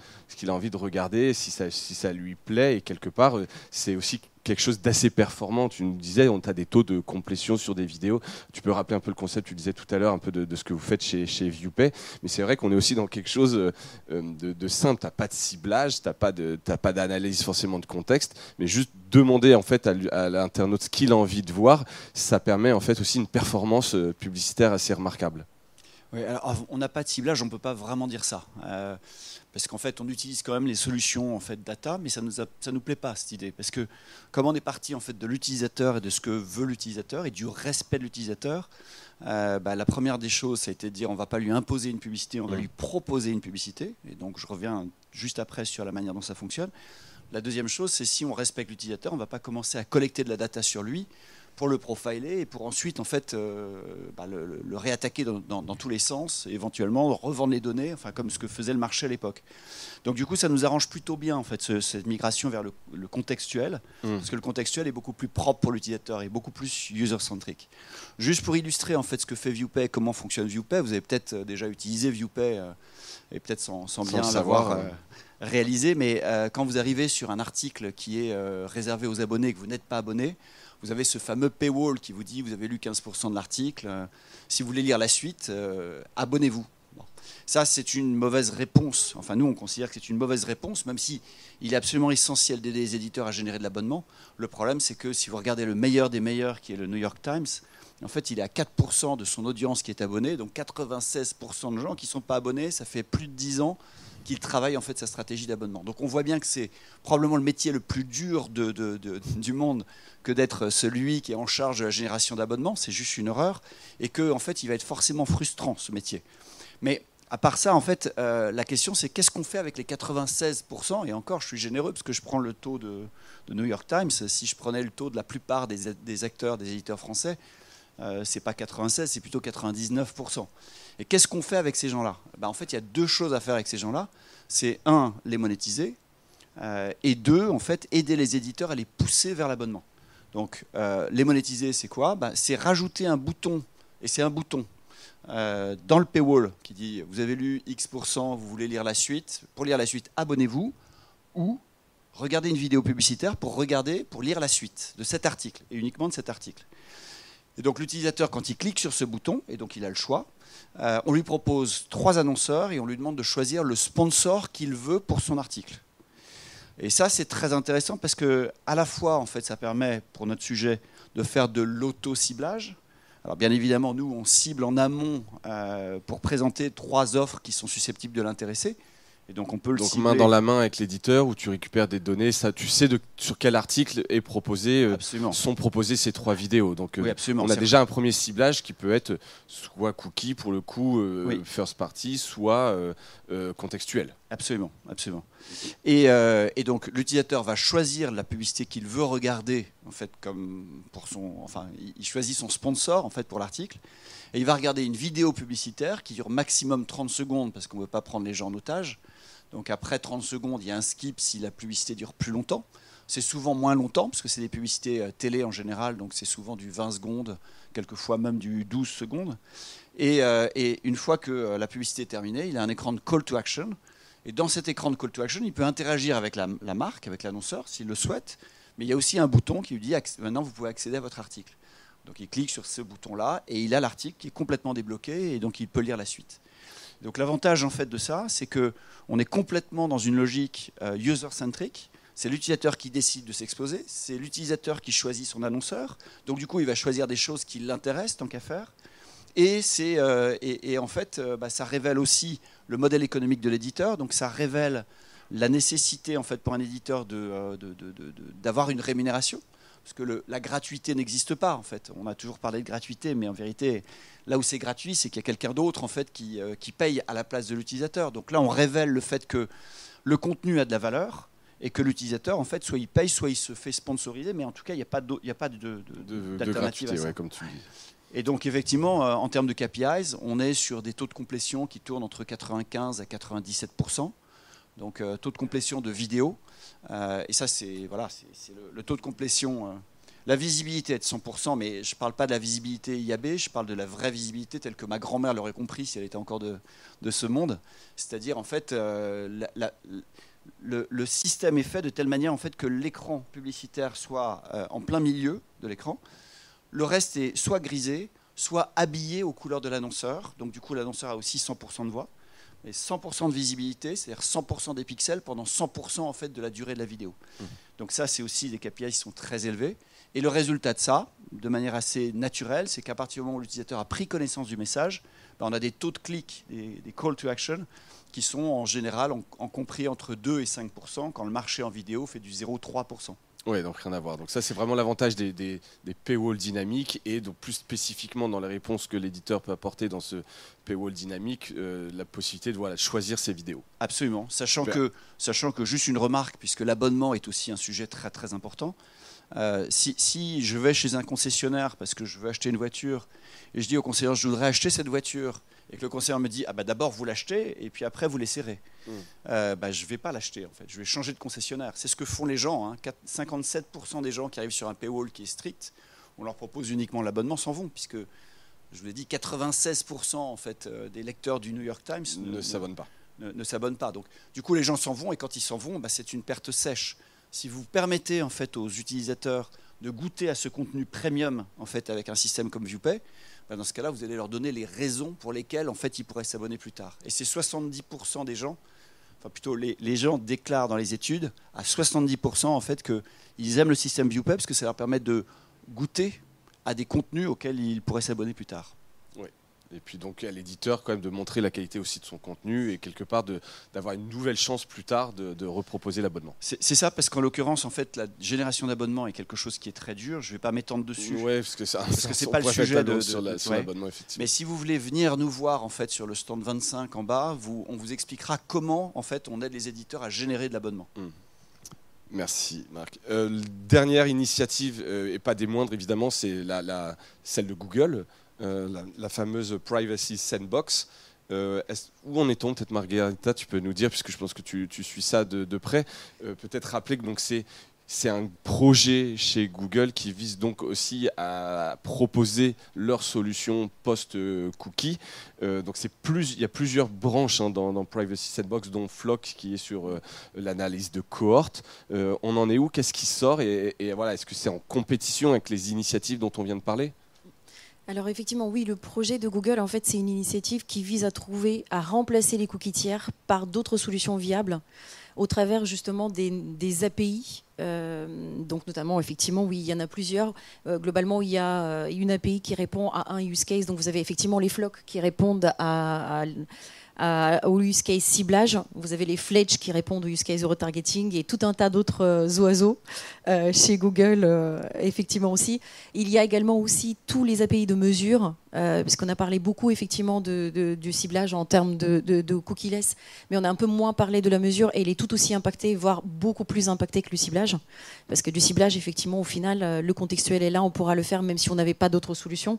regarder, si ça lui plaît, et quelque part, c'est aussi quelque chose d'assez performant. Tu nous disais, on a des taux de complétion sur des vidéos. Tu peux rappeler un peu le concept, tu disais tout à l'heure un peu de ce que vous faites chez Viewpay, mais c'est vrai qu'on est aussi dans quelque chose de simple. Tu n'as pas de ciblage, tu n'as pas d'analyse forcément de contexte, mais juste demander en fait à l'internaute ce qu'il a envie de voir, ça permet en fait aussi une performance publicitaire assez remarquable. Oui, alors, on n'a pas de ciblage, on ne peut pas vraiment dire ça. Parce qu'en fait, on utilise quand même les solutions en fait, data, mais ça nous plaît pas, cette idée. Parce que comme on est parti en fait, de l'utilisateur et de ce que veut l'utilisateur et du respect de l'utilisateur, la première des choses, ça a été de dire on ne va pas lui imposer une publicité, on va lui proposer une publicité. Et donc, je reviens juste après sur la manière dont ça fonctionne. La deuxième chose, c'est si on respecte l'utilisateur, on ne va pas commencer à collecter de la data sur lui pour le profiler et pour ensuite en fait, le réattaquer dans tous les sens, et éventuellement revendre les données, enfin, comme ce que faisait le marché à l'époque. Donc du coup, ça nous arrange plutôt bien en fait, cette migration vers le contextuel, parce que le contextuel est beaucoup plus propre pour l'utilisateur et beaucoup plus user-centric. Juste pour illustrer en fait, ce que fait Viewpay, comment fonctionne Viewpay, vous avez peut-être déjà utilisé Viewpay et peut-être sans bien l'avoir réalisé, mais quand vous arrivez sur un article qui est réservé aux abonnés et que vous n'êtes pas abonné, vous avez ce fameux paywall qui vous dit vous avez lu 15% de l'article, si vous voulez lire la suite, abonnez-vous. Bon. Ça, c'est une mauvaise réponse. Enfin, nous, on considère que c'est une mauvaise réponse, même si il est absolument essentiel d'aider les éditeurs à générer de l'abonnement. Le problème, c'est que si vous regardez le meilleur des meilleurs, qui est le New York Times, en fait, il est à 4% de son audience qui est abonnée, donc 96% de gens qui ne sont pas abonnés, ça fait plus de 10 ans qu'il travaille en fait sa stratégie d'abonnement. Donc on voit bien que c'est probablement le métier le plus dur du monde que d'être celui qui est en charge de la génération d'abonnements. C'est juste une horreur, et que en fait il va être forcément frustrant ce métier. Mais à part ça, en fait, la question c'est qu'est-ce qu'on fait avec les 96%? Et encore, je suis généreux parce que je prends le taux de New York Times. Si je prenais le taux de la plupart des acteurs, des éditeurs français, c'est pas 96, c'est plutôt 99%. Et qu'est-ce qu'on fait avec ces gens-là? En fait, il y a deux choses à faire avec ces gens-là. C'est un, les monétiser, et deux, en fait, aider les éditeurs à les pousser vers l'abonnement. Donc, les monétiser, c'est quoi? C'est rajouter un bouton, et c'est un bouton, dans le paywall qui dit vous avez lu X%, vous voulez lire la suite. Pour lire la suite, abonnez-vous, ou regardez une vidéo publicitaire pour lire la suite de cet article, et uniquement de cet article. Et donc l'utilisateur, quand il clique sur ce bouton, et donc il a le choix, on lui propose 3 annonceurs et on lui demande de choisir le sponsor qu'il veut pour son article. Et ça, c'est très intéressant parce que à la fois, en fait, ça permet, pour notre sujet, de faire de l'auto-ciblage. Alors bien évidemment, nous, on cible en amont pour présenter 3 offres qui sont susceptibles de l'intéresser. Et donc on peut le cibler. Main dans la main avec l'éditeur où tu récupères des données, ça, tu sais sur quel article est proposé, sont proposées ces 3 vidéos. Donc oui, on a déjà un premier ciblage qui peut être soit cookie pour le coup, first party, soit contextuel. Absolument, absolument. Et donc l'utilisateur va choisir la publicité qu'il veut regarder en fait, comme pour il choisit son sponsor en fait pour l'article. et il va regarder une vidéo publicitaire qui dure maximum 30 secondes parce qu'on ne veut pas prendre les gens en otage. Donc après 30 secondes, il y a un skip si la publicité dure plus longtemps. C'est souvent moins longtemps parce que c'est des publicités télé en général, donc c'est souvent du 20 secondes, quelquefois même du 12 secondes. Et une fois que la publicité est terminée, il a un écran de call to action. Et dans cet écran de call to action, il peut interagir avec la marque, avec l'annonceur, s'il le souhaite. Mais il y a aussi un bouton qui lui dit « Maintenant, vous pouvez accéder à votre article ». Donc il clique sur ce bouton-là et il a l'article qui est complètement débloqué et donc il peut lire la suite. Donc l'avantage en fait de ça, c'est qu'on est complètement dans une logique user-centric. C'est l'utilisateur qui décide de s'exposer, c'est l'utilisateur qui choisit son annonceur. Donc du coup, il va choisir des choses qui l'intéressent tant qu'à faire. Et en fait, ça révèle aussi le modèle économique de l'éditeur. Donc ça révèle la nécessité en fait, pour un éditeur d'avoir une rémunération. Parce que la gratuité n'existe pas, en fait. On a toujours parlé de gratuité, mais en vérité, là où c'est gratuit, c'est qu'il y a quelqu'un d'autre en fait, qui paye à la place de l'utilisateur. Donc là, on révèle le fait que le contenu a de la valeur et que l'utilisateur, en fait, soit il paye, soit il se fait sponsoriser, mais en tout cas, il n'y a pas d'alternative à ça. Ouais, comme tu le dis. Et donc, effectivement, en termes de KPIs, on est sur des taux de complétion qui tournent entre 95 à 97%. Donc, taux de complétion de vidéo. Et ça, c'est le taux de complétion. La visibilité est de 100%, mais je ne parle pas de la visibilité IAB, je parle de la vraie visibilité telle que ma grand-mère l'aurait compris si elle était encore de ce monde. C'est-à-dire, en fait, le système est fait de telle manière en fait, que l'écran publicitaire soit en plein milieu de l'écran. Le reste est soit grisé, soit habillé aux couleurs de l'annonceur. Donc, du coup, l'annonceur a aussi 100% de voix. Et 100% de visibilité, c'est-à-dire 100% des pixels pendant 100% en fait, de la durée de la vidéo. Donc ça, c'est aussi des KPI qui sont très élevés. Et le résultat de ça, de manière assez naturelle, c'est qu'à partir du moment où l'utilisateur a pris connaissance du message, on a des taux de clics, des call to action, qui sont en général en compris entre 2 et 5%, quand le marché en vidéo fait du 0,3%. Oui, donc rien à voir. Donc ça, c'est vraiment l'avantage des paywall dynamiques et donc plus spécifiquement dans les réponses que l'éditeur peut apporter dans ce paywall dynamique, la possibilité de choisir ses vidéos. Absolument, sachant que juste une remarque, puisque l'abonnement est aussi un sujet très très important. Si je vais chez un concessionnaire parce que je veux acheter une voiture et je dis au concessionnaire je voudrais acheter cette voiture et que le concessionnaire me dit d'abord vous l'achetez et puis après vous laisserez, je ne vais pas l'acheter en fait, je vais changer de concessionnaire. C'est ce que font les gens, 57% des gens qui arrivent sur un paywall qui est strict, on leur propose uniquement l'abonnement, s'en vont puisque je vous l'ai dit 96% en fait, des lecteurs du New York Times ne s'abonnent pas. Ne s'abonnent pas. Donc du coup les gens s'en vont et quand ils s'en vont c'est une perte sèche. Si vous permettez en fait, aux utilisateurs de goûter à ce contenu premium en fait, avec un système comme ViewPay, dans ce cas-là, vous allez leur donner les raisons pour lesquelles en fait, ils pourraient s'abonner plus tard. Et c'est 70% des gens, enfin plutôt les gens déclarent dans les études à 70% en fait, qu'ils aiment le système ViewPay parce que ça leur permet de goûter à des contenus auxquels ils pourraient s'abonner plus tard. Oui. Et puis donc à l'éditeur quand même de montrer la qualité aussi de son contenu et quelque part d'avoir une nouvelle chance plus tard de reproposer l'abonnement. C'est ça, parce qu'en l'occurrence en fait la génération d'abonnements est quelque chose qui est très dur. Je ne vais pas m'étendre dessus. Oui, parce que c'est pas le sujet sur l'abonnement effectivement. Mais si vous voulez venir nous voir en fait sur le stand 25 en bas, on vous expliquera comment en fait on aide les éditeurs à générer de l'abonnement. Merci Marc. Dernière initiative et pas des moindres évidemment, c'est celle de Google. La fameuse Privacy Sandbox. Où en est-on? Peut-être Margarita, tu peux nous dire, puisque je pense que tu suis ça de près. Peut-être rappeler que donc c'est un projet chez Google qui vise donc aussi à proposer leur solution post-cookie. Donc il y a plusieurs branches dans Privacy Sandbox, dont Flock qui est sur l'analyse de cohorte. On en est où? Qu'est-ce qui sort et voilà, est-ce que c'est en compétition avec les initiatives dont on vient de parler? Alors effectivement, oui, le projet de Google, en fait, c'est une initiative qui vise à remplacer les cookies tiers par d'autres solutions viables au travers justement des API. Donc notamment, effectivement, oui, il y en a plusieurs. Globalement, il y a une API qui répond à un use case. Donc vous avez effectivement les Flock qui répondent au use case ciblage. Vous avez les Fledge qui répondent au use case retargeting et tout un tas d'autres oiseaux chez Google, effectivement aussi. Il y a également aussi tous les API de mesure, puisqu'on a parlé beaucoup effectivement du ciblage en termes de cookie-less, mais on a un peu moins parlé de la mesure et il est tout aussi impacté, voire beaucoup plus impacté que le ciblage. Parce que du ciblage, effectivement, au final, le contextuel est là, on pourra le faire même si on n'avait pas d'autres solutions.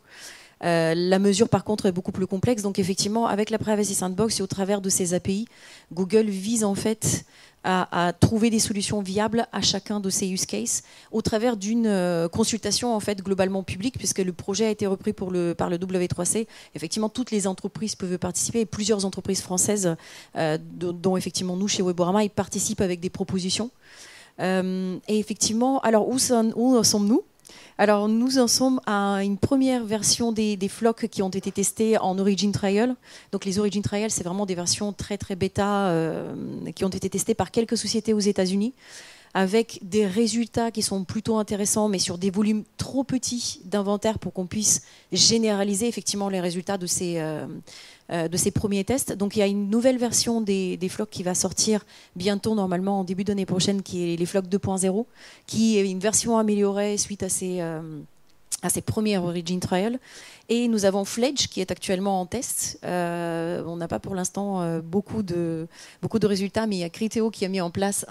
La mesure, par contre, est beaucoup plus complexe. Donc, effectivement, avec la Privacy Sandbox et au travers de ces API, Google vise en fait à trouver des solutions viables à chacun de ces use cases au travers d'une consultation en fait globalement publique, puisque le projet a été repris par le W3C. Effectivement, toutes les entreprises peuvent participer et plusieurs entreprises françaises, dont effectivement nous chez Weborama, ils participent avec des propositions. Et effectivement, alors où sommes-nous ? Alors, nous en sommes à une première version des flocs qui ont été testés en Origin Trial. Donc, les Origin Trial, c'est vraiment des versions très, très bêta qui ont été testées par quelques sociétés aux États-Unis, avec des résultats qui sont plutôt intéressants, mais sur des volumes trop petits d'inventaire pour qu'on puisse généraliser effectivement les résultats de ces premiers tests. Donc il y a une nouvelle version des flocs qui va sortir bientôt, normalement en début d'année prochaine, qui est les flocs 2.0, qui est une version améliorée suite à ces premières Origin Trial. Et nous avons Fledge qui est actuellement en test. On n'a pas pour l'instant beaucoup de résultats, mais il y a Criteo qui a mis en place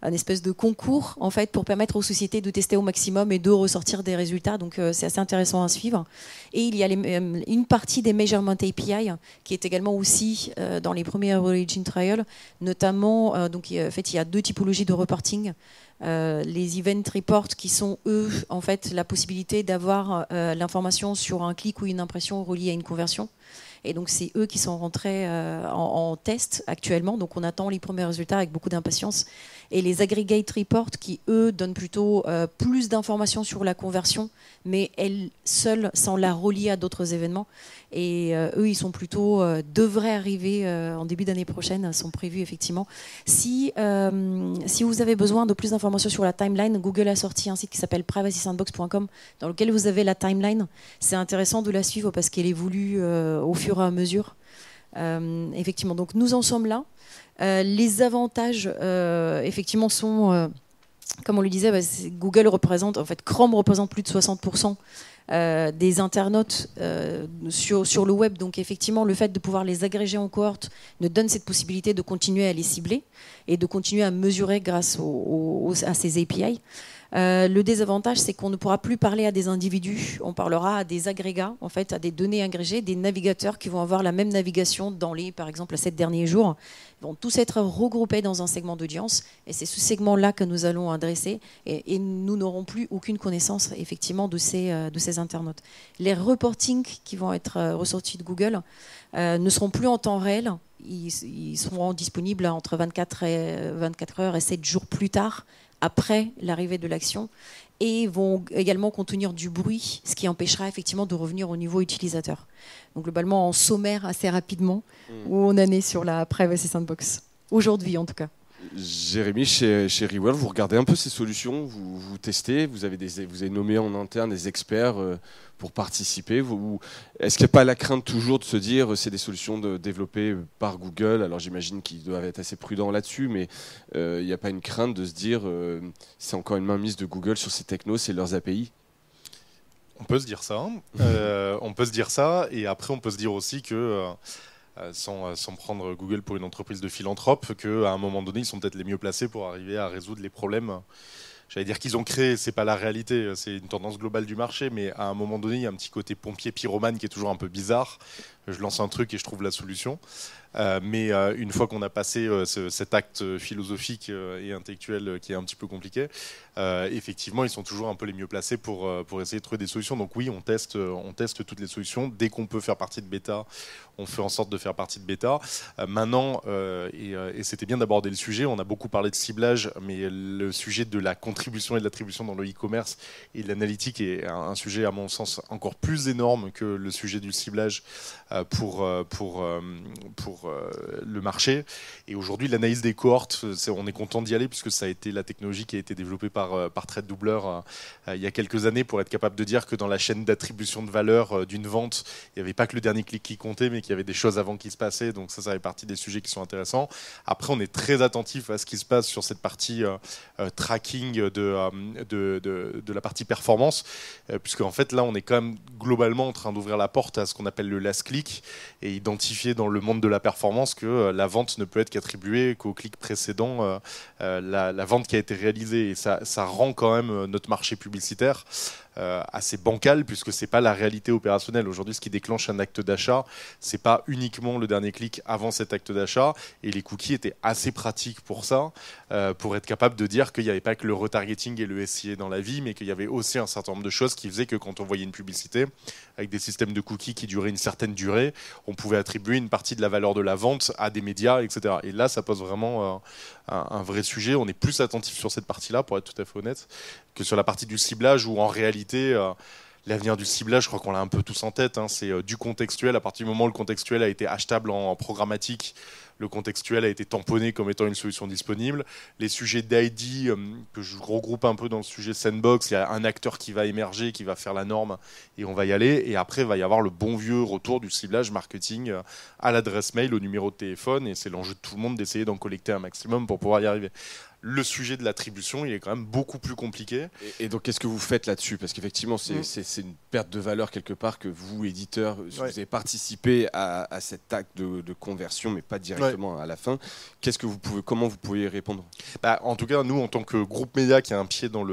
un espèce de concours en fait pour permettre aux sociétés de tester au maximum et de ressortir des résultats. Donc c'est assez intéressant à suivre. Et il y a une partie des Measurement API qui est également aussi dans les premières Origin Trial, notamment donc en fait il y a deux typologies de reporting. Les event reports qui sont eux en fait la possibilité d'avoir l'information sur un clic ou une impression reliée à une conversion. Et donc c'est eux qui sont rentrés en test actuellement. Donc on attend les premiers résultats avec beaucoup d'impatience. Et les aggregate reports qui, eux, donnent plutôt plus d'informations sur la conversion, mais elles seules, sans la relier à d'autres événements. Et eux, ils sont plutôt, devraient arriver en début d'année prochaine, sont prévus effectivement. Si vous avez besoin de plus d'informations sur la timeline, Google a sorti un site qui s'appelle privacysandbox.com dans lequel vous avez la timeline. C'est intéressant de la suivre parce qu'elle évolue au fur et à mesure. Effectivement, donc nous en sommes là. Les avantages, effectivement, sont, comme on le disait, Google représente, en fait, Chrome représente plus de 60% des internautes sur le web. Donc, effectivement, le fait de pouvoir les agréger en cohorte nous donne cette possibilité de continuer à les cibler et de continuer à mesurer grâce à ces API. Le désavantage, c'est qu'on ne pourra plus parler à des individus, on parlera à des agrégats, en fait, à des données agrégées, des navigateurs qui vont avoir la même navigation dans les, par exemple, 7 derniers jours. Ils vont tous être regroupés dans un segment d'audience, et c'est ce segment-là que nous allons adresser, et nous n'aurons plus aucune connaissance, effectivement, de ces internautes. Les reportings qui vont être ressortis de Google ne seront plus en temps réel, ils seront disponibles entre 24 heures et 7 jours plus tard, après l'arrivée de l'action, et vont également contenir du bruit, ce qui empêchera effectivement de revenir au niveau utilisateur. Donc globalement, en sommaire assez rapidement, où on en est sur la Privacy Sandbox, aujourd'hui en tout cas. Jérémy, chez Reworld, vous regardez un peu ces solutions, vous testez, vous avez nommé en interne des experts pour participer. Est-ce qu'il n'y a pas la crainte toujours de se dire c'est des solutions développées par Google? Alors j'imagine qu'ils doivent être assez prudents là-dessus, mais il n'y a pas une crainte de se dire c'est encore une mainmise de Google sur ces technos, c'est leurs API? On peut se dire ça. On peut se dire ça, et après on peut se dire aussi que sans prendre Google pour une entreprise de philanthrope, qu'à un moment donné, ils sont peut-être les mieux placés pour arriver à résoudre les problèmes. J'allais dire qu'ils ont créé, c'est pas la réalité, c'est une tendance globale du marché, mais à un moment donné, il y a un petit côté pompier pyromane qui est toujours un peu bizarre. Je lance un truc et je trouve la solution. Mais une fois qu'on a passé cet acte philosophique et intellectuel qui est un petit peu compliqué, effectivement, ils sont toujours un peu les mieux placés pour essayer de trouver des solutions. Donc oui, on teste toutes les solutions. Dès qu'on peut faire partie de bêta, on fait en sorte de faire partie de bêta. Maintenant, et c'était bien d'aborder le sujet, on a beaucoup parlé de ciblage, mais le sujet de la contribution et de l'attribution dans le e-commerce et de l'analytique est un sujet, à mon sens, encore plus énorme que le sujet du ciblage pour le marché. Et aujourd'hui, l'analyse des cohortes, on est content d'y aller puisque ça a été la technologie qui a été développée par TradeDoubler il y a quelques années pour être capable de dire que dans la chaîne d'attribution de valeur d'une vente, il n'y avait pas que le dernier clic qui comptait, mais qu'il y avait des choses avant qui se passaient. Donc ça fait partie des sujets qui sont intéressants. Après, on est très attentif à ce qui se passe sur cette partie tracking de la partie performance, puisque en fait, là, on est quand même globalement en train d'ouvrir la porte à ce qu'on appelle le last click et identifier dans le monde de la performance que la vente ne peut être qu'attribuée qu'au clic précédent la vente qui a été réalisée. Et ça rend quand même notre marché publicitaire assez bancal puisque c'est pas la réalité opérationnelle. Aujourd'hui, ce qui déclenche un acte d'achat, c'est pas uniquement le dernier clic avant cet acte d'achat, et les cookies étaient assez pratiques pour ça, pour être capable de dire qu'il n'y avait pas que le retargeting et le SIA dans la vie, mais qu'il y avait aussi un certain nombre de choses qui faisaient que quand on voyait une publicité avec des systèmes de cookies qui duraient une certaine durée, on pouvait attribuer une partie de la valeur de la vente à des médias, etc. Et là, ça pose vraiment un vrai sujet. On est plus attentif sur cette partie-là, pour être tout à fait honnête, que sur la partie du ciblage, où en réalité, l'avenir du ciblage, je crois qu'on l'a un peu tous en tête, hein, c'est du contextuel. À partir du moment où le contextuel a été achetable en programmatique, le contextuel a été tamponné comme étant une solution disponible. Les sujets d'ID, que je regroupe un peu dans le sujet sandbox, il y a un acteur qui va émerger, qui va faire la norme, et on va y aller. Et après, il va y avoir le bon vieux retour du ciblage marketing à l'adresse mail, au numéro de téléphone. Et c'est l'enjeu de tout le monde d'essayer d'en collecter un maximum pour pouvoir y arriver. Le sujet de l'attribution, il est quand même beaucoup plus compliqué. Et donc, qu'est-ce que vous faites là-dessus? Parce qu'effectivement, c'est une perte de valeur quelque part que vous, éditeurs, vous avez participé à cet acte de conversion, mais pas directement à la fin. Comment vous pouvez y répondre? En tout cas, nous, en tant que groupe média qui a un pied dans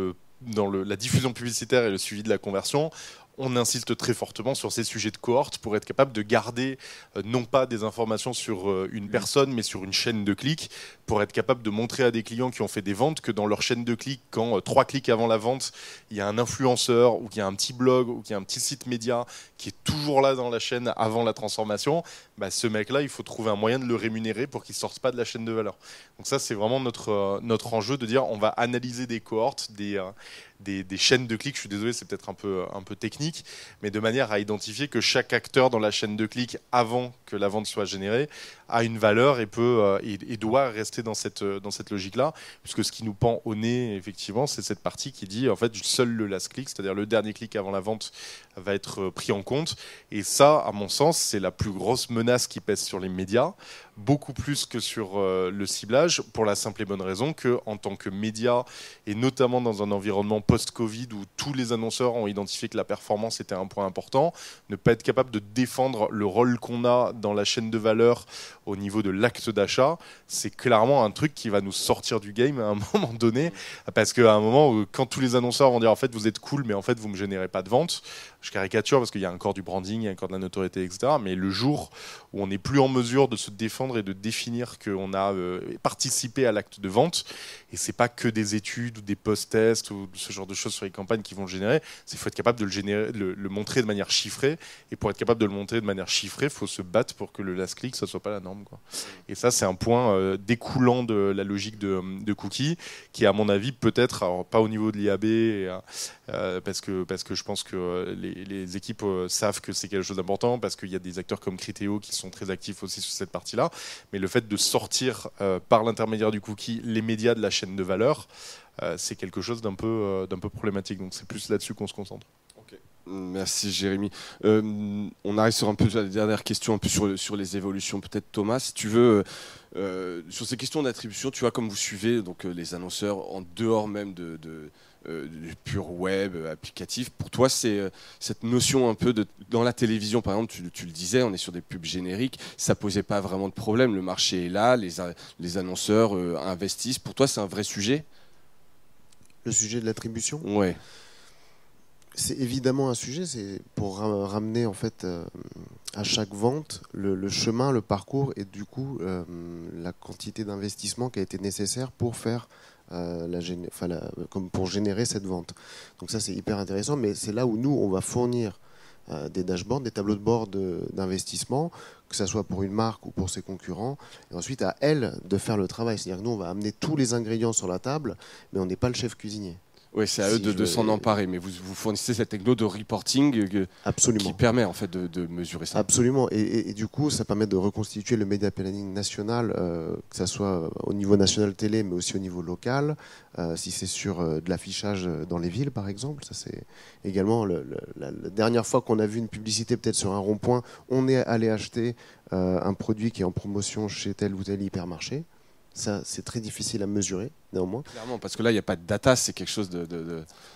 la diffusion publicitaire et le suivi de la conversion, on insiste très fortement sur ces sujets de cohorte pour être capable de garder non pas des informations sur une personne, mais sur une chaîne de clics, pour être capable de montrer à des clients qui ont fait des ventes que dans leur chaîne de clics, quand 3 clics avant la vente, il y a un influenceur ou qu'il y a un petit blog ou qu'il y a un petit site média qui est toujours là dans la chaîne avant la transformation, ce mec-là, il faut trouver un moyen de le rémunérer pour qu'il ne sorte pas de la chaîne de valeur. Donc ça, c'est vraiment notre enjeu de dire on va analyser des cohortes, des chaînes de clics. Je suis désolé, c'est peut-être un peu technique, mais de manière à identifier que chaque acteur dans la chaîne de clics, avant que la vente soit générée, a une valeur et doit rester dans cette logique-là, puisque ce qui nous pend au nez, effectivement, c'est cette partie qui dit en fait seul le last click, c'est-à-dire le dernier clic avant la vente, va être pris en compte. Et ça, à mon sens, c'est la plus grosse menace qui pèse sur les médias, beaucoup plus que sur le ciblage, pour la simple et bonne raison qu'en tant que média, et notamment dans un environnement post-Covid où tous les annonceurs ont identifié que la performance était un point important, ne pas être capable de défendre le rôle qu'on a dans la chaîne de valeur au niveau de l'acte d'achat, c'est clairement un truc qui va nous sortir du game à un moment donné, parce qu'à un moment, quand tous les annonceurs vont dire en fait vous êtes cool, mais en fait vous ne me générez pas de vente, je caricature parce qu'il y a encore du branding, il y a encore de la notoriété, etc. Mais le jour où on n'est plus en mesure de se défendre et de définir qu'on a participé à l'acte de vente, et c'est pas que des études ou des post-tests ou ce genre de choses sur les campagnes qui vont le générer, c'est qu'il faut être capable de le montrer de manière chiffrée, et pour être capable de le montrer de manière chiffrée, il faut se battre pour que le last click, ça soit pas la norme, quoi. Et ça, c'est un point découlant de la logique de cookies, qui à mon avis peut-être, alors pas au niveau de l'IAB, parce que je pense que les équipes savent que c'est quelque chose d'important, parce qu'il y a des acteurs comme Criteo qui sont très actifs aussi sur cette partie-là, mais le fait de sortir par l'intermédiaire du cookie les médias de la chaîne de valeur, c'est quelque chose d'un peu problématique. Donc c'est plus là-dessus qu'on se concentre. Okay. Merci Jérémy. On arrive sur un peu la dernière question, un peu sur les évolutions. Peut-être Thomas, si tu veux, sur ces questions d'attribution, tu vois, comme vous suivez donc, les annonceurs en dehors même du pur web applicatif. Pour toi, c'est cette notion un peu dans la télévision, par exemple, tu le disais, on est sur des pubs génériques, ça posait pas vraiment de problème. Le marché est là, les annonceurs investissent. Pour toi, c'est un vrai sujet? Le sujet de l'attribution? Ouais. C'est évidemment un sujet, c'est pour ramener en fait à chaque vente le chemin, le parcours et du coup la quantité d'investissement qui a été nécessaire pour faire comme pour générer cette vente. Donc ça c'est hyper intéressant, mais c'est là où nous on va fournir des dashboards, des tableaux de bord d'investissement, que ce soit pour une marque ou pour ses concurrents, et ensuite à elle de faire le travail. C'est-à-dire que nous on va amener tous les ingrédients sur la table, mais on n'est pas le chef cuisinier. Oui, c'est à eux de s'en emparer, mais vous fournissez cette techno de reporting qui permet en fait de mesurer ça. Absolument, et du coup, ça permet de reconstituer le media planning national, que ce soit au niveau national télé, mais aussi au niveau local, si c'est sur de l'affichage dans les villes, par exemple. Ça, c'est également la dernière fois qu'on a vu une publicité, peut-être sur un rond-point, on est allé acheter un produit qui est en promotion chez tel ou tel hypermarché. Ça, c'est très difficile à mesurer, néanmoins. Clairement, parce que là, il n'y a pas de data, c'est quelque chose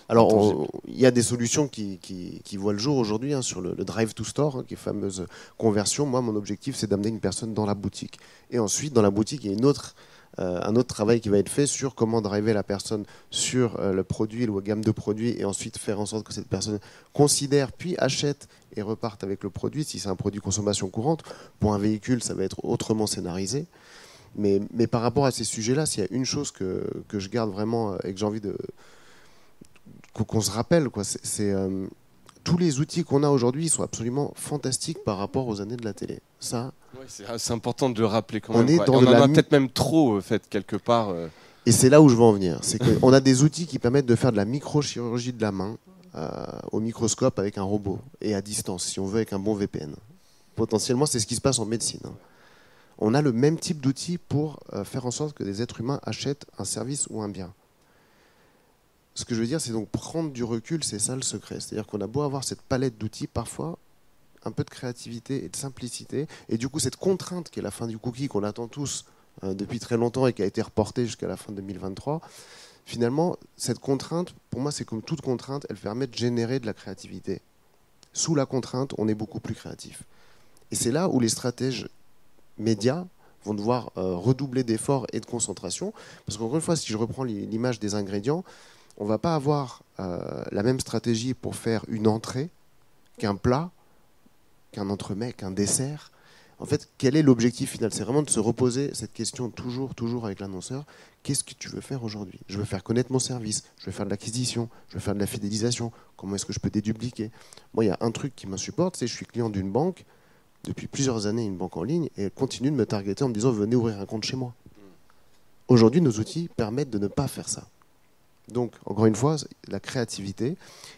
Alors, il y a des solutions qui voient le jour aujourd'hui, sur le Drive to Store, qui est fameuse conversion. Moi, mon objectif, c'est d'amener une personne dans la boutique. Et ensuite, dans la boutique, il y a une autre un autre travail qui va être fait sur comment driver la personne sur le produit ou la gamme de produits et ensuite faire en sorte que cette personne considère puis achète et reparte avec le produit si c'est un produit consommation courante. Pour un véhicule, ça va être autrement scénarisé. Mais par rapport à ces sujets-là, s'il y a une chose que je garde vraiment et que j'ai envie qu'on se rappelle, c'est tous les outils qu'on a aujourd'hui sont absolument fantastiques par rapport aux années de la télé. Ça, ouais, c'est important de le rappeler quand même. On en a peut-être même trop fait quelque part. Et c'est là où je veux en venir. C'est qu'on a des outils qui permettent de faire de la microchirurgie de la main au microscope avec un robot et à distance, si on veut, avec un bon VPN. Potentiellement, c'est ce qui se passe en médecine. On a le même type d'outils pour faire en sorte que des êtres humains achètent un service ou un bien. Ce que je veux dire, c'est donc prendre du recul, c'est ça le secret. C'est-à-dire qu'on a beau avoir cette palette d'outils, parfois, un peu de créativité et de simplicité. Et du coup, cette contrainte qui est la fin du cookie, qu'on attend tous depuis très longtemps et qui a été reportée jusqu'à la fin 2023, finalement, cette contrainte, pour moi, c'est comme toute contrainte, elle permet de générer de la créativité. Sous la contrainte, on est beaucoup plus créatif. Et c'est là où les stratèges médias vont devoir redoubler d'efforts et de concentration. Parce qu'encore une fois, si je reprends l'image des ingrédients, on ne va pas avoir la même stratégie pour faire une entrée qu'un plat, qu'un entremets, qu'un dessert. En fait, quel est l'objectif final? C'est vraiment de se reposer cette question toujours avec l'annonceur. Qu'est-ce que tu veux faire aujourd'hui? Je veux faire connaître mon service, je veux faire de l'acquisition, je veux faire de la fidélisation. Comment est-ce que je peux dédupliquer? Moi, il y a un truc qui m'insupporte, c'est que je suis client d'une banque depuis plusieurs années, une banque en ligne, et elle continue de me targeter en me disant « venez ouvrir un compte chez moi ». Aujourd'hui, nos outils permettent de ne pas faire ça. Donc, encore une fois, la créativité.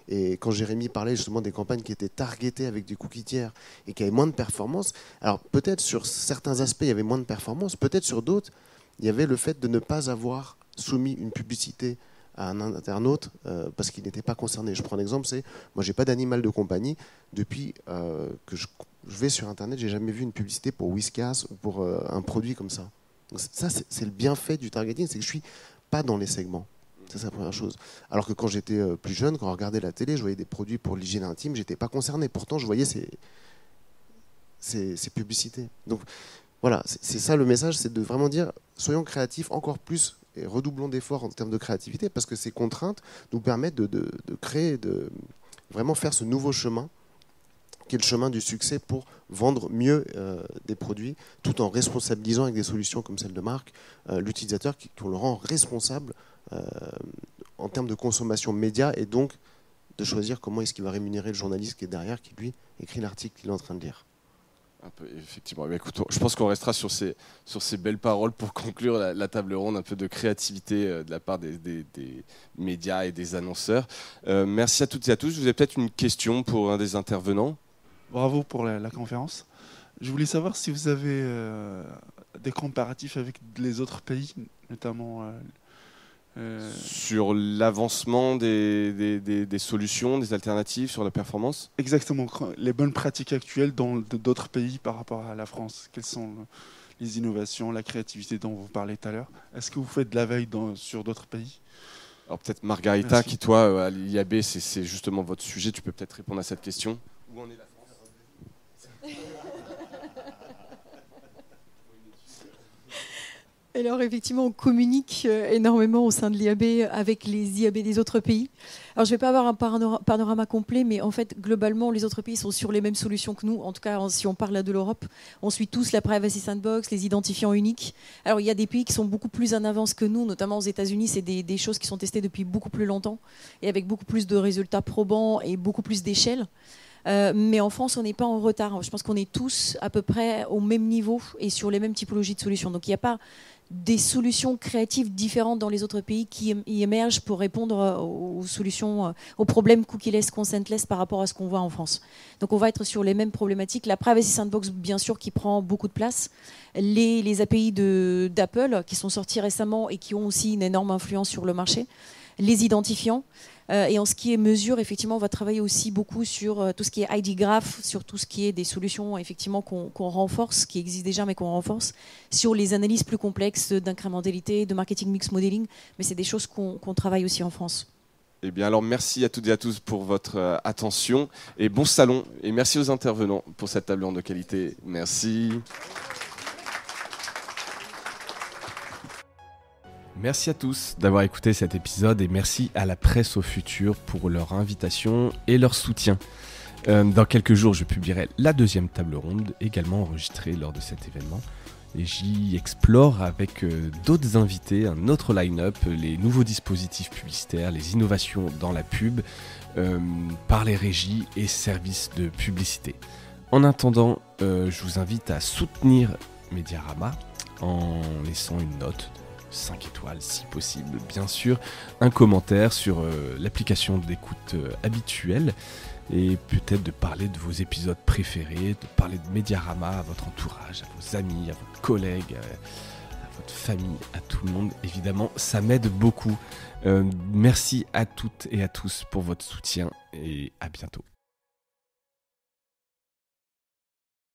Et quand Jérémy parlait justement des campagnes qui étaient targetées avec des cookies tiers et qui avaient moins de performance, alors peut-être sur certains aspects, il y avait moins de performance, peut-être sur d'autres, il y avait le fait de ne pas avoir soumis une publicité à un internaute parce qu'il n'était pas concerné. Je prends un exemple, c'est, moi, j'ai pas d'animal de compagnie. Depuis que je vais sur Internet, j'ai jamais vu une publicité pour Whiskas ou pour un produit comme ça. Donc, ça, c'est le bienfait du targeting, c'est que je suis pas dans les segments. Ça, c'est la première chose. Alors que quand j'étais plus jeune, quand on regardait la télé, je voyais des produits pour l'hygiène intime, j'étais pas concerné. Pourtant, je voyais ces publicités. Donc voilà, c'est ça le message, c'est de vraiment dire, soyons créatifs encore plus et redoublons d'efforts en termes de créativité, parce que ces contraintes nous permettent de créer, de vraiment faire ce nouveau chemin, qui est le chemin du succès pour vendre mieux des produits, tout en responsabilisant avec des solutions comme celle de Marc, l'utilisateur qu'on le rend responsable en termes de consommation média et donc de choisir comment est-ce qu'il va rémunérer le journaliste qui est derrière, qui lui écrit l'article qu'il est en train de lire. Un peu, effectivement. Mais écoute, je pense qu'on restera sur ces belles paroles pour conclure la table ronde, un peu de créativité de la part des médias et des annonceurs. Merci à toutes et à tous. Vous avez peut-être une question pour un des intervenants? Bravo pour la conférence. Je voulais savoir si vous avez des comparatifs avec les autres pays, notamment... Sur l'avancement des solutions, des alternatives, sur la performance? Exactement, les bonnes pratiques actuelles dans d'autres pays par rapport à la France. Quelles sont les innovations, la créativité dont vous parlez tout à l'heure? Est-ce que vous faites de la veille sur d'autres pays? Alors peut-être Margarita, qui toi, à l'IAB, c'est justement votre sujet, tu peux peut-être répondre à cette question. Où en est la France? Alors effectivement, on communique énormément au sein de l'IAB avec les IAB des autres pays. Alors je ne vais pas avoir un panorama complet, mais en fait, globalement, les autres pays sont sur les mêmes solutions que nous. En tout cas, si on parle de l'Europe, on suit tous la Privacy Sandbox, les identifiants uniques. Alors il y a des pays qui sont beaucoup plus en avance que nous, notamment aux États-Unis. C'est des choses qui sont testées depuis beaucoup plus longtemps et avec beaucoup plus de résultats probants et beaucoup plus d'échelle. Mais en France, on n'est pas en retard. Je pense qu'on est tous à peu près au même niveau et sur les mêmes typologies de solutions. Donc il n'y a pas des solutions créatives différentes dans les autres pays qui émergent pour répondre aux solutions, aux problèmes cookie-less, consent-less par rapport à ce qu'on voit en France. Donc on va être sur les mêmes problématiques. La Privacy Sandbox, bien sûr, qui prend beaucoup de place. Les API d'Apple qui sont sortis récemment et qui ont aussi une énorme influence sur le marché. Les identifiants. Et en ce qui est mesure, effectivement, on va travailler aussi beaucoup sur tout ce qui est ID Graph, sur tout ce qui est des solutions effectivement qu'on renforce, qui existent déjà mais qu'on renforce, sur les analyses plus complexes d'incrémentalité, de marketing mix modeling, mais c'est des choses qu'on travaille aussi en France. Eh bien alors merci à toutes et à tous pour votre attention et bon salon, et merci aux intervenants pour cette table ronde de qualité. Merci. Merci à tous d'avoir écouté cet épisode et merci à la Presse au Futur pour leur invitation et leur soutien. Dans quelques jours, je publierai la 2e table ronde, également enregistrée lors de cet événement. Et j'y explore avec d'autres invités, un autre line-up, les nouveaux dispositifs publicitaires, les innovations dans la pub, par les régies et services de publicité. En attendant, je vous invite à soutenir Mediarama en laissant une note, 5 étoiles si possible, bien sûr, un commentaire sur l'application d'écoute habituelle et peut-être de parler de vos épisodes préférés, de parler de Mediarama à votre entourage, à vos amis, à vos collègues, à votre famille, à tout le monde. Évidemment, ça m'aide beaucoup. Merci à toutes et à tous pour votre soutien et à bientôt.